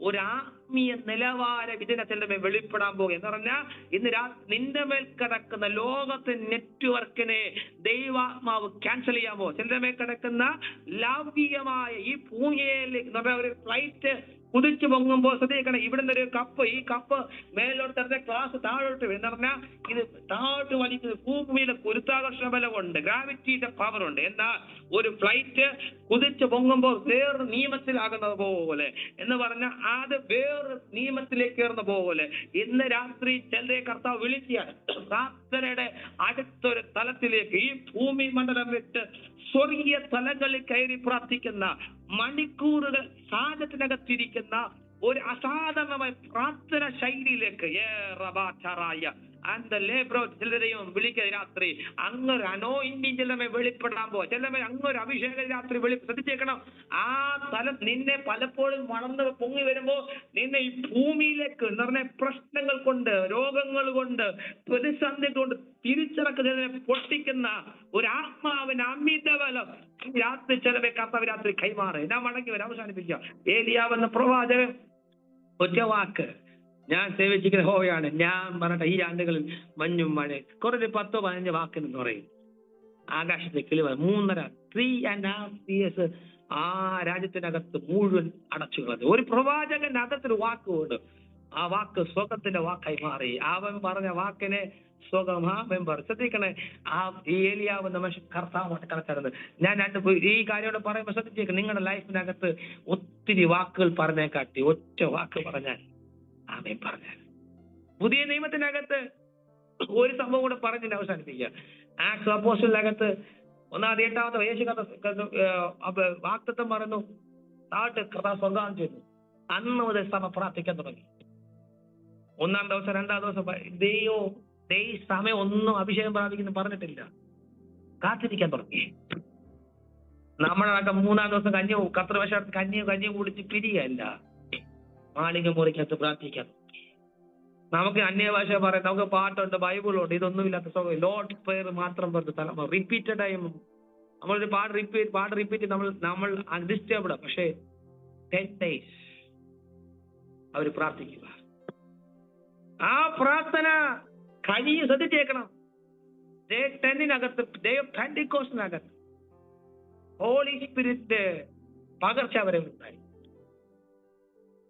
ഒരു ആത്മീയ നിലവാര ഇതിനത്തിന്റെ മേൽ വെളിപ്പെടാൻ പോകും. എന്ന് പറഞ്ഞാൽ ഇന്ന് നിന്റെ മേൽ കിടക്കുന്ന ലോകത്തെ നെറ്റ്വർക്കിനെ ദൈവാത്മാവ് ക്യാൻസൽ ചെയ്യാമോ? ചിലരുടെ മേൽ കിടക്കുന്ന ലൗകികമായ ഈ ഭൂമിയിലേക്ക് ഒരു ഫ്ലൈറ്റ് കുതിച്ചു പൊങ്ങുമ്പോൾ ശ്രദ്ധിക്കണം. ഇവിടുന്ന് ഒരു കപ്പ്, ഈ കപ്പ് മേലോട്ട് ക്ലാസ് താഴോട്ട് എന്ന് പറഞ്ഞാൽ ഇത് താഴോട്ട് വലിക്കുന്നത് ഭൂമിയിലെ ഗുരുത്വാകർഷണ ബലം കൊണ്ട്, ഗ്രാവിറ്റിയുടെ പവർ ഉണ്ട്. എന്നാൽ ഒരു ഫ്ലൈറ്റ് കുതിച്ചു പൊങ്ങുമ്പോൾ വേറൊരു നിയമത്തിലാകുന്നത് പോലെ എന്ന് പറഞ്ഞാൽ അത് വേറൊരു നിയമത്തിലേക്ക് കയറുന്ന പോലെ ഇന്ന് രാത്രി ചിലരെ കർത്താവ് വിളിക്കുകയാണ് പ്രാർത്ഥനയുടെ അടുത്തൊരു തലത്തിലേക്ക്. ഈ ഭൂമി മണ്ഡലം വിട്ട് സ്വർഗീയ തലങ്ങളിൽ കയറി പ്രാർത്ഥിക്കുന്ന, മണിക്കൂറുകൾ സാധനത്തിനകത്തിരിക്കുന്ന ഒരു അസാധാരണമായ പ്രാർത്ഥന ശൈലിയിലേക്ക് ചിലരെയും വിളിക്കുക രാത്രി അങ്ങൊരു അനോയിന്റിങ് ചിലമേ വെളിപ്പെടാൻ പോവാ, ചിലമേ അങ്ങൊരു അഭിഷേകം രാത്രി ശ്രദ്ധിച്ചേക്കണം. ആ തലം നിന്നെ പലപ്പോഴും വളർന്ന് പൊങ്ങി വരുമ്പോ നിന്നെ ഈ ഭൂമിയിലേക്ക് എന്ന് പറഞ്ഞ പ്രശ്നങ്ങൾ കൊണ്ട്, രോഗങ്ങൾ കൊണ്ട്, പ്രതിസന്ധി കൊണ്ട് തിരിച്ചിറക്കുന്നതിനെ പൊട്ടിക്കുന്ന ഒരു ആത്മാവിന് അമിത ബലം രാത്രി ചിലവേ കർത്താവ് രാത്രി കൈമാറ്. ഞാൻ മടങ്ങി വരാം, അവസാനിപ്പിക്കാം. ഏലിയാവെന്ന പ്രവാചകൻ ഒറ്റ വാക്ക്, ഞാൻ സേവിച്ചിരിക്കുന്ന ഹോവയാണ്, ഞാൻ പറഞ്ഞിട്ട് ഈ ആണ്ടുകളിൽ മഞ്ഞും മഴ കുറച്ച് 10-15 വാക്കെന്ന് പറയും. ആകാശത്തെ കിളിവ 3.5 years ആ രാജ്യത്തിനകത്ത് മുഴുവൻ അടച്ചു കളഞ്ഞു. ഒരു പ്രവാചകന്റെ അകത്തൊരു വാക്കുകൊണ്ട് ആ വാക്ക് സ്വർഗത്തിന്റെ വാക്കായി മാറി. അവൻ പറഞ്ഞ വാക്കിനെ മെമ്പർ ശ്രദ്ധിക്കണേ. ആ ഏലിയാവെന്ന മനുഷ്യൻ കർത്താവായിട്ട് കണക്കാറുണ്ട്. ഞാൻ ഈ കാര്യത്തോട് പറയുമ്പോൾ ശ്രദ്ധിച്ചേക്ക്, നിങ്ങളുടെ ലൈഫിനകത്ത് ഒത്തിരി വാക്കുകൾ പറഞ്ഞേക്കാട്ടി ഒറ്റ വാക്ക് പറഞ്ഞാൽ ആമേൻ പറഞ്ഞാൽ. പുതിയ നിയമത്തിനകത്ത് ഒരു സംഭവം കൂടെ പറഞ്ഞിട്ട് അവസാനിപ്പിക്കുക. ആക്ട്സ് അപ്പോസ്റ്റലിനകത്ത് 1-8 യേശു വാക്തത്വം പറയുന്നു, താഴോട്ട് കർത്താവ് സ്വർഗ്ഗാനം ചെയ്തു. അന്ന് മുതൽ സഭ പ്രാർത്ഥിക്കാൻ തുടങ്ങി. 1-ാം ദിവസം 2-ാം ദിവസം സമയം ഒന്നും അഭിഷേകം പ്രാപിക്കുന്നു പറഞ്ഞിട്ടില്ല, കാത്തിരിക്കാൻ തുടങ്ങി. നമ്മളടക്കം 3-ാം ദിവസം കർത്തൃവശത്ത് കഞ്ഞിയും കുടിച്ച് പിരിയല്ല, മാളിക മുറിക്കകത്ത് പ്രാർത്ഥിക്കാൻ. നമുക്ക് അന്യഭാഷ പറയാം, നമുക്ക് പാട്ടുണ്ട്, ബൈബിളുണ്ട്, ഇതൊന്നുമില്ലാത്ത സ്വഭാവം. ലോർഡ് പ്രേയർ മാത്രം പറഞ്ഞ തലമുറ റിപ്പീറ്റഡ് ആയി നമ്മളൊരു പാട് റിപ്പീറ്റ് നമ്മൾ അൺഡിസ്റ്റർബ്ഡ്. പക്ഷേ 10 days അവർ പ്രാർത്ഥിക്കുക. ആ പ്രാർത്ഥന കഴിയും. ശ്രദ്ധിച്ചേക്കണം, ഡേ 10-നകത്ത്, ഡേ ഓഫ് പെന്റിക്കോസ്റ്റിനകത്ത് ഹോളി സ്പിരിറ്റ് പകർച്ച അവരെ ഉണ്ടായി.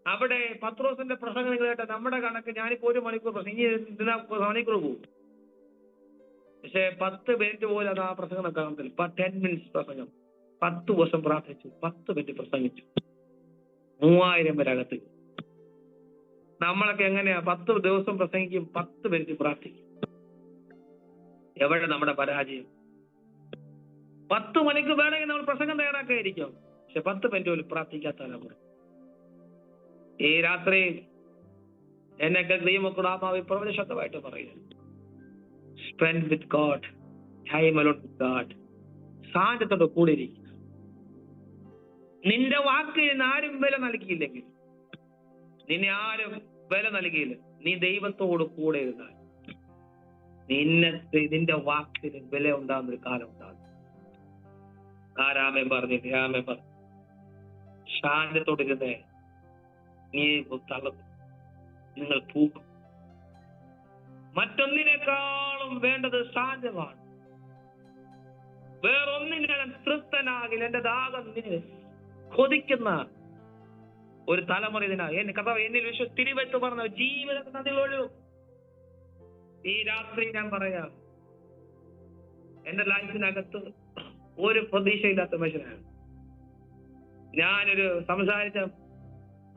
അവിടെ പത്രോസിന്റെ പ്രസംഗം നിങ്ങൾ കേട്ട നമ്മുടെ കണക്ക് ഞാനിപ്പോ 1 മണിക്കൂർ പ്രസംഗം, ഇനി മണിക്കൂർ പോകും. പക്ഷെ 10 മിനിറ്റ് പോലും അത് ആ പ്രസംഗം കാണത്തില്ല. 10 minutes പ്രസംഗം, 10 ദിവസം പ്രാർത്ഥിച്ചു, 10 മിനിറ്റ് പ്രസംഗിച്ചു, 3000 പേര് അകത്ത്. നമ്മളൊക്കെ എങ്ങനെയാ? 10 ദിവസം പ്രസംഗിക്കും, 10 മിനിറ്റ് പ്രാർത്ഥിക്കും. എവിടെ നമ്മുടെ പരാജയം? 10 മണിക്കൂർ വേണമെങ്കിൽ നമ്മൾ പ്രസംഗം തയ്യാറാക്കായിരിക്കും, പക്ഷെ 10 മിനിറ്റ് പോലും പ്രാർത്ഥിക്കാത്ത നമ്മൾ. ഈ രാത്രി എന്നൊക്കെ ദൈവമക്കളാമാവി പ്രവചന ശബ്ദമായിട്ട് പറയുക, spend with God, time alone with God. സാന്നിധ്യത്തോട് കൂടെ ഇരിക്കുക. നിന്റെ വാക്കിന് ആരും വില നൽകിയില്ലെങ്കിൽ, നിന്നെ ആരും വില നൽകിയില്ല, നീ ദൈവത്തോട് കൂടെ ഇരുന്നാൽ നിന്റെ വാക്കിന് വില ഉണ്ടാകുന്നൊരു കാലം ഉണ്ടാകും. ആരാമേ പറഞ്ഞിട്ട് രാമേ പറഞ്ഞു, ശാന്തത്തോടിരുന്നേ നീ തളർന്നു, നിങ്ങൾ പൂക്കും. മറ്റൊന്നിനേക്കാളും വേണ്ടത് സാധ്യമാണ്. വേറൊന്നിന് ഞാൻ തൃപ്തനാകില്ല. എന്റെ ദാഹം കൊതിക്കുന്ന ഒരു തലമുറ കർത്താവ് എന്നിൽ തിരുവെത്ത് പറഞ്ഞ ജീവിതത്തിൽ നദികളൊഴു. ഈ രാത്രി ഞാൻ പറയാം, എന്റെ ലൈഫിനകത്ത് ഒരു പ്രതീക്ഷയില്ലാത്ത മനുഷ്യനാണ്. ഞാനൊരു സംസാരിച്ച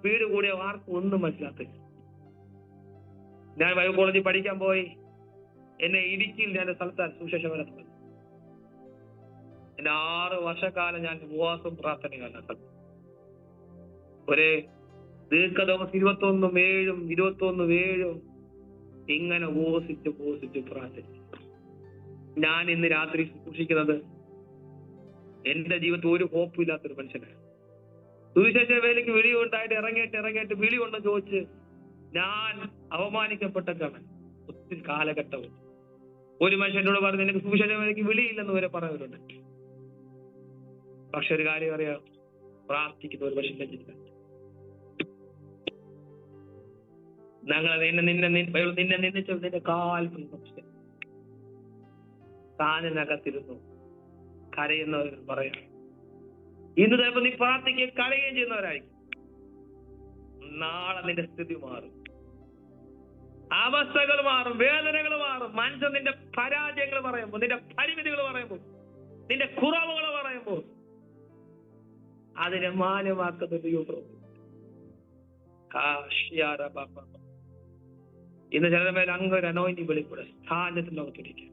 വീട് കൂടിയ ആർക്കും ഒന്നും മനസ്സിലാത്തില്ല. ഞാൻ ബൈബിൾ കോളേജിൽ പഠിക്കാൻ പോയി. എന്നെ ഇടുക്കിയിൽ ഞാൻ സ്ഥലത്താണ് സുശേഷം. എന്റെ 6 വർഷക്കാലം ഞാൻ ഉപവാസം പ്രാർത്ഥനയാണ്. ഒരു ദീർഘദിവസം 21-7 ഇങ്ങനെ ഉപവസിച്ച് പ്രാർത്ഥിച്ചു. ഞാൻ ഇന്ന് രാത്രി സൂക്ഷിക്കുന്നത് എന്റെ ജീവിതത്തിൽ ഒരു ഹോപ്പില്ലാത്തൊരു മനുഷ്യനാണ്. സുവിശേഷ വേലയ്ക്ക് വിളി ഉണ്ടായിട്ട് ഇറങ്ങിയിട്ട് വിളി കൊണ്ടെന്ന് ചോദിച്ച് ഞാൻ അവമാനിക്കപ്പെട്ടതാണ് ഒത്തിരി കാലഘട്ടവും. ഒരു മനുഷ്യനോട് പറഞ്ഞ് എനിക്ക് സുവിശേഷ വേലയ്ക്ക് വിളിയില്ലെന്ന് വരെ പറയുന്നുണ്ട്. പക്ഷെ ഒരു കാര്യം അറിയാം, പ്രാർത്ഥിക്കുന്ന ഒരു മനുഷ്യന്റെ ചിന്ത. ഞങ്ങൾ നിന്നെ നിന്ദിച്ചു, നിന്റെ കാൽ താനിനകത്തിരുന്നു കരയുന്നവർ പറയാം. ഇന്ന് ചിലപ്പോൾ നീ പ്രാർത്ഥിക്കുകയും കരയുകയും ചെയ്യുന്നവരായിരിക്കും. നാളെ നിന്റെ സ്ഥിതി മാറും, അവസ്ഥകൾ മാറും, വേദനകൾ മാറും. മനുഷ്യൻ നിന്റെ പരാജയങ്ങൾ പറയുമ്പോൾ, നിന്റെ പരിമിതികൾ പറയുമ്പോൾ, നിന്റെ കുറവുകൾ പറയുമ്പോൾ അതിനെ മാന്യമാക്കുന്ന ദൈവം. ഇന്ന് ചിലരുടെ മേൽ അങ്ങൊരു അനോയിന്റിങ് വെളിപ്പെടെ സ്ഥാനത്തിൽ നോക്കിയിരിക്കുക.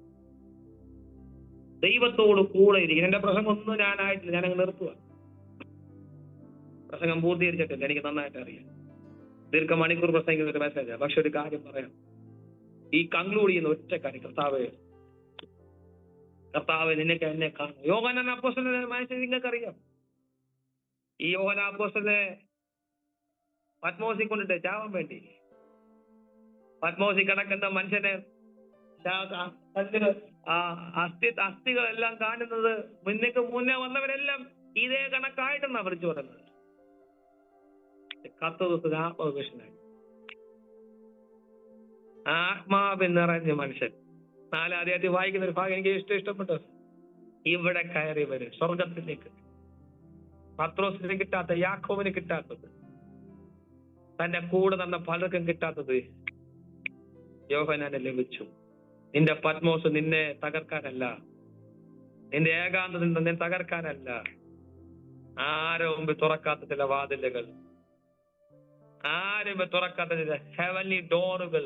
ദൈവത്തോട് കൂടെ ഇരിക്കും. എന്റെ പ്രസംഗം ഒന്നും ഞാനായിട്ടില്ല, ഞാനങ്ങ് നിർത്തുക. പ്രസംഗം പൂർത്തീകരിച്ചിട്ടില്ല, എനിക്ക് നന്നായിട്ട് അറിയാം. ദീർഘമണിക്കൂർ പ്രസംഗിക്കുന്ന ഒരു മെസ്സേജാണ്. പക്ഷെ ഒരു കാര്യം പറയാം, ഈ കൺക്ലൂഡ് ചെയ്യുന്ന ഒറ്റ കാര്യം, കർത്താവ് നിനക്ക് എന്നെ കാണും. യോഹന്നാൻ അപ്പോസ്തലനെ മനസ്സിൽ നിങ്ങൾക്കറിയാം. ഈ യോഹന്നാൻ അപ്പോസ്തലനെ പത്മോസിൽ കൊണ്ടിട്ട് ചാവാൻ വേണ്ടി, പത്മോസിൽ കിടക്കുന്ന മനുഷ്യനെ അസ്ഥികളെല്ലാം കാണുന്നത് മുന്നേ വന്നവരെല്ലാം ഇതേ കണക്കായിട്ടെന്നാ വിളിച്ചു പറയുന്നത്. 10 ദിവസത്തിന് ആത്മവിഷനായി, ആത്മാവിൽ നിറഞ്ഞ മനുഷ്യൻ. 4 അധ്യായത്തിൽ വായിക്കുന്ന ഒരു ഭാഗം എനിക്ക് ഇഷ്ടപ്പെട്ടു. ഇവിടെ കയറി വരും സ്വർഗത്തിലേക്ക്. പത്രോസിന് കിട്ടാത്ത, യാക്കോബിന് കിട്ടാത്തത്, തന്റെ കൂടെ നടന്ന പലർക്കും കിട്ടാത്തത് യോഹന്നാന് ലഭിച്ചു. നിന്റെ പത്മോസ് നിന്നെ തകർക്കാനല്ല, നിന്റെ ഏകാന്തത നിന്നെ തകർക്കാനല്ല. ആരും മുമ്പ് തുറക്കാത്ത ചില വാതിലുകൾ, ആരും തുറക്കാത്ത ചില ഹെവൻലി ഡോറുകൾ,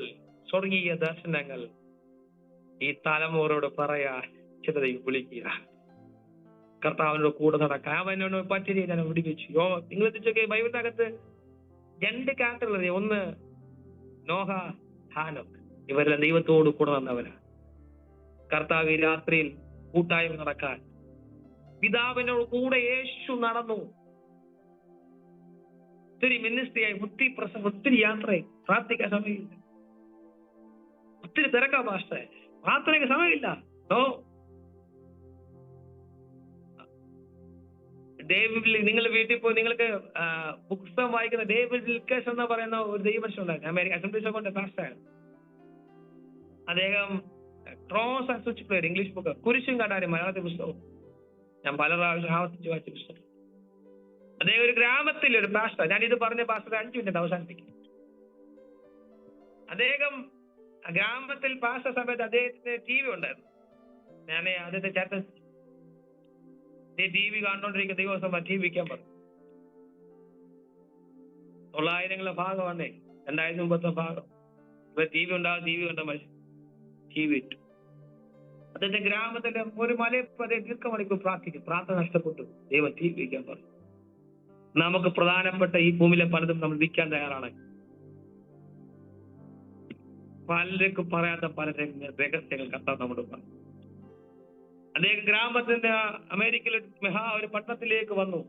സ്വർഗീയ ദർശനങ്ങൾ ഈ തലമുറയോട് പറയാ, ചിലത് വിളിക്കുക, കർത്താവിനോട് കൂടെ നടക്കാൻ. അവനോട് പറ്റി ഞാൻ വിടിപ്പിച്ചു. നിങ്ങൾ എത്തിച്ചൊക്കെ ബൈബിളിനകത്ത് 2 ക്യാരക്ടറുകൾ. ഒന്ന് നോഹ, ഹാനോക്ക്. ഇവരെല്ലാം ദൈവത്തോട് കൂടെ വന്നവരാ. കർത്താവ് ഈ രാത്രിയിൽ കൂട്ടായ്മ നടക്കാൻ പിതാവിനോട് കൂടെ യേശു നടന്നു. ഒത്തിരി മിനിസ്ട്രിയായി, ഒത്തിരി യാത്രയായി, പ്രാർത്ഥിക്കാൻ സമയമില്ല. ഒത്തിരി തിരക്കാ പാസ്റ്റേ, പ്രാർത്ഥനയ്ക്ക് സമയമില്ല. നിങ്ങൾ വീട്ടിൽ പോയി നിങ്ങൾക്ക് പുസ്തകം വായിക്കുന്ന ഡേവിഡ് വിൽക്കേഴ്സ് എന്ന് പറയുന്ന ഒരു ദൈവമനുഷ്യൻ ഉണ്ടായിരുന്നു. അമേരിക്ക അസംബ്ലീസ് ഓഫ് ഗോഡിന്റെ പാസ്റ്ററാണ്. അദ്ദേഹം cross and switchblade, English book, കുരിശും കടാരും മലയാളത്തിൽ പുസ്തകം ഞാൻ പല പ്രാവശ്യം ആവർത്തിച്ച് വായിച്ച പുസ്തകം. അദ്ദേഹം ഒരു ഗ്രാമത്തിലെ ഒരു പാസ്റ്റർ. ഞാനിത് പറഞ്ഞ പാസ്റ്റർ 5 മിനിറ്റ് അവസാനിപ്പിക്കും. അദ്ദേഹം ഗ്രാമത്തിൽ പാസ്റ്റർ സമയത്ത് അദ്ദേഹത്തിന് TV ഉണ്ടായിരുന്നു. ഞാൻ അദ്ദേഹത്തെ ചേട്ടൻ TV കണ്ടോണ്ടിരിക്കുന്ന ദിവസം TV വയ്ക്കാൻ പറഞ്ഞു. 900 ഭാഗമാണേ, 2000 മുമ്പത്തെ ഭാഗം. ഇപ്പൊ TV ഉണ്ടാകും, TV കണ്ട മനുഷ്യൻ TV ഇട്ടു. അദ്ദേഹത്തെ ഗ്രാമത്തിലെ ഒരു മലയെ ദീർഘമണിക്കൂർ പ്രാർത്ഥിക്കും. പ്രാർത്ഥന നഷ്ടപ്പെട്ടു. ദൈവം TV വയ്ക്കാൻ പറഞ്ഞു. നമുക്ക് പ്രധാനപ്പെട്ട ഈ ഭൂമിയിലെ പലതും നമ്മൾ വിൽക്കാൻ തയ്യാറാണ്. പലർക്കും പറയാത്ത പല രഹസ്യങ്ങൾ കർത്താവ് നമ്മോട് പറഞ്ഞു. അദ്ദേഹം ഗ്രാമത്തിന്റെ അമേരിക്കയിലെ ഒരു പട്ടണത്തിലേക്ക് വന്നു.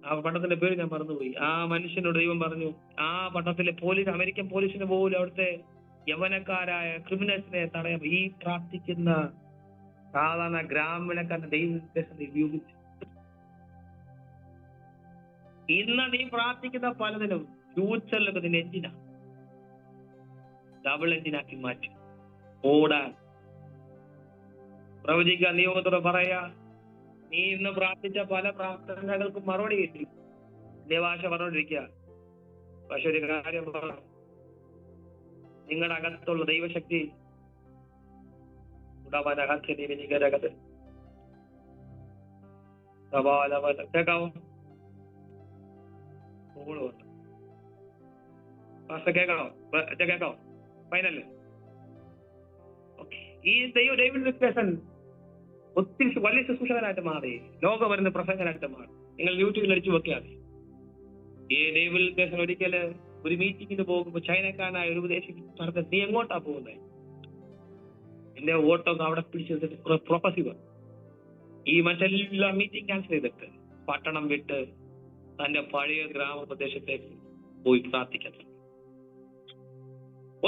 ആ പട്ടണത്തിന്റെ പേര് ഞാൻ മറന്നുപോയി. ആ മനുഷ്യനോട് ദൈവം പറഞ്ഞു, ആ പട്ടണത്തിലെ അമേരിക്കൻ പോലീസിന് പോലും അവിടുത്തെ യവനക്കാരായ ക്രിമിനൽസിനെ തടയാൻ ഈ പ്രാർത്ഥിക്കുന്ന സാധാരണ ഗ്രാമീണക്കാരന്റെ ദൈവത്തെ ഉപയോഗിച്ചു. ഇന്ന് നീ പ്രാർത്ഥിക്കുന്ന പലതിനും ഫ്യൂച്ചറിലൊക്കെ നിന്റെ എഞ്ചിനാ, ഡബിൾ എഞ്ചിനാക്കി മാറ്റി ഓടാൻ പ്രവചിക്കാൻ നിയോഗത്തോടെ പറയാ. നീ ഇന്ന് പ്രാർത്ഥിച്ച പല പ്രാർത്ഥനകൾക്കും മറുപടി കിട്ടി. ദേവാശ പറഞ്ഞോണ്ടിരിക്കുക. പക്ഷെ ഒരു കാര്യം പറ, നിങ്ങളുടെ അകത്തുള്ള ദൈവശക്തി കേൾക്കാവോ? കേൾക്കാവോ? ഫൈനല്. ഈ ഡേവിഡ് വിൽക്കേഴ്സൺ ഒത്തിരി വലിയ ശുശ്രൂഷകനായിട്ട് മാറി, ലോകം വരുന്ന പ്രസംഗനായിട്ട് മാറി. നിങ്ങൾ യൂട്യൂബിൽ അടിച്ചു നോക്കിയാൽ ഈ ഡേവിഡ് വിൽക്കേഴ്സൺ ഒരിക്കല് ഒരു മീറ്റിങ്ങിന് പോകുമ്പോൾ ചൈനക്കാരനായ ഒരു ഉപദേശം നടത്തി, നീ എങ്ങോട്ടാ പോകുന്നത്? എന്റെ ഓട്ടൊക്കെ അവിടെ പിടിച്ചെടുത്തിട്ട് പ്രൊഫസീവ്. ഈ മറ്റെല്ലാം മീറ്റിംഗ് ക്യാൻസൽ ചെയ്തിട്ട് പട്ടണം വിട്ട് തന്റെ പഴയ ഗ്രാമപ്രദേശത്തേക്ക് പോയി പ്രാർത്ഥിക്കാൻ.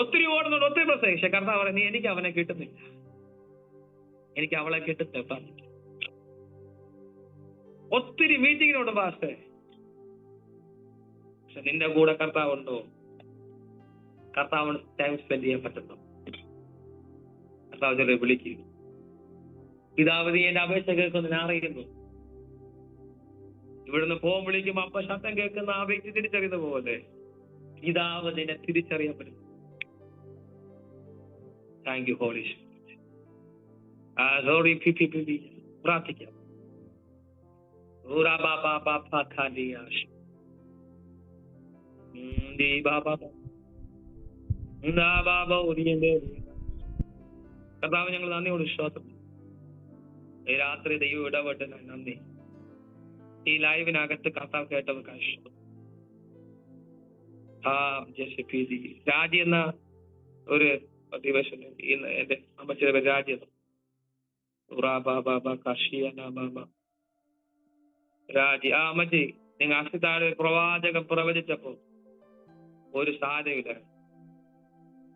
ഒത്തിരി ഓടുന്നുണ്ട്, ഒത്തിരി പ്രസംഗിച്ച കർത്താവ് പറയും, നീ എനിക്ക് അവനെ കിട്ടുന്നില്ല, എനിക്ക് അവളെ കിട്ടുന്നില്ല. ഒത്തിരി മീറ്റിങ്ങിനോട് പാസ്റ്റേ, പക്ഷെ നിന്റെ കൂടെ കർത്താവുണ്ടോ? കർത്താവിന് ടൈം സ്പെൻഡ് ചെയ്യാൻ പറ്റുന്നു. കർത്താവ് ചെറിയ വിളിക്കുക, പിതാവ് നീ എന്റെ അപേക്ഷ കേൾക്കുന്ന ഞാൻ അറിയുന്നു. ഇവിടുന്ന് ഫോൺ വിളിക്കുമ്പോ അപ്പൊ ശബ്ദം കേൾക്കുന്ന ആ വ്യക്തി തിരിച്ചറിയുന്ന പോലെ പിതാവ് നിന്നെ തിരിച്ചറിയാൻ പറ്റും. Thank you Holy Spirit. പ്രാർത്ഥിക്കാം. കർത്താവ് ഞങ്ങൾ നന്ദിയോട് വിശ്വാസം ഈ രാത്രി ദൈവം ഇടപെട്ട് നന്ദി. ഈ ലൈവിനകത്ത് കർത്താവ് കേട്ടവർക്ക് ഇഷ്ടം. രാജി എന്ന ദിവസം എന്റെ അമ്മച്ചിയുടെ രാജ്യം രാജി ആ അമ്മച്ചി നിങ്ങൾ അസ്ഥിതാഴെ പ്രവാചകം പ്രവചിച്ചപ്പോ ഒരു സാധ്യത,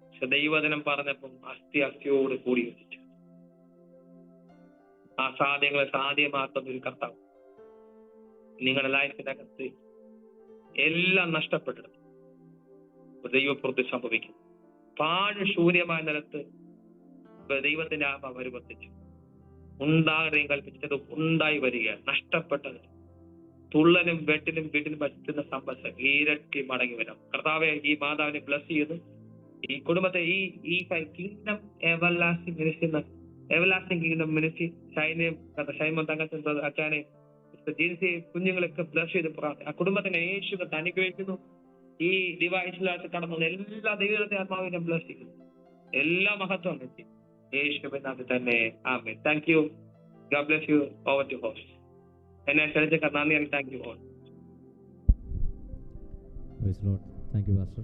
പക്ഷെ ദൈവജനം പറഞ്ഞപ്പം അസ്ഥിയോട് കൂടി യോജിച്ചു. ആ സാധ്യങ്ങളെ സാധ്യമാക്കുന്ന ഒരു കർത്താവ് നിങ്ങളുടെ ലൈഫിനകത്ത് എല്ലാം നഷ്ടപ്പെട്ടത് ദൈവപ്രവൃത്തി സംഭവിക്കും. പാഴ് ശൂന്യമായ നിലത്ത് ദൈവത്തിന്റെ ആത്മാവ് വരുവർത്തിച്ചു. ഉണ്ടാകുകയും കൽപ്പിച്ചത് ഉണ്ടായി വരിക. നഷ്ടപ്പെട്ടത് തുള്ളലും വെട്ടിലും വീട്ടിലും പറ്റുന്ന സമ്പത്ത് ഇരട്ടി മടങ്ങി വരാം. കർത്താവെ ഈ മാതാവിനെ ബ്ലസ് ചെയ്ത് ഈ കുടുംബത്തെ ഈ kingdom everlasting kingdom ministry Shymon Thankachan അച്ഛനെ ജിൻസി കുഞ്ഞുങ്ങളൊക്കെ ബ്ലസ് ചെയ്ത് ആ കുടുംബത്തിനെ യേശു അനുഗ്രഹിക്കുന്നു. ഈ ഡിവൈസിനകത്ത് കടന്ന എല്ലാ ദൈവത്തെ ആത്മാവിനെ ബ്ലസ് ചെയ്യുന്നു. എല്ലാ മഹത്വം എത്തി യേശുവിനകത്ത് തന്നെ. ആമേൻ. Thank you. God bless you. Over to host. എന്നെ ക്ഷണിച്ച നന്ദി. Thank you all. Thank you pastor.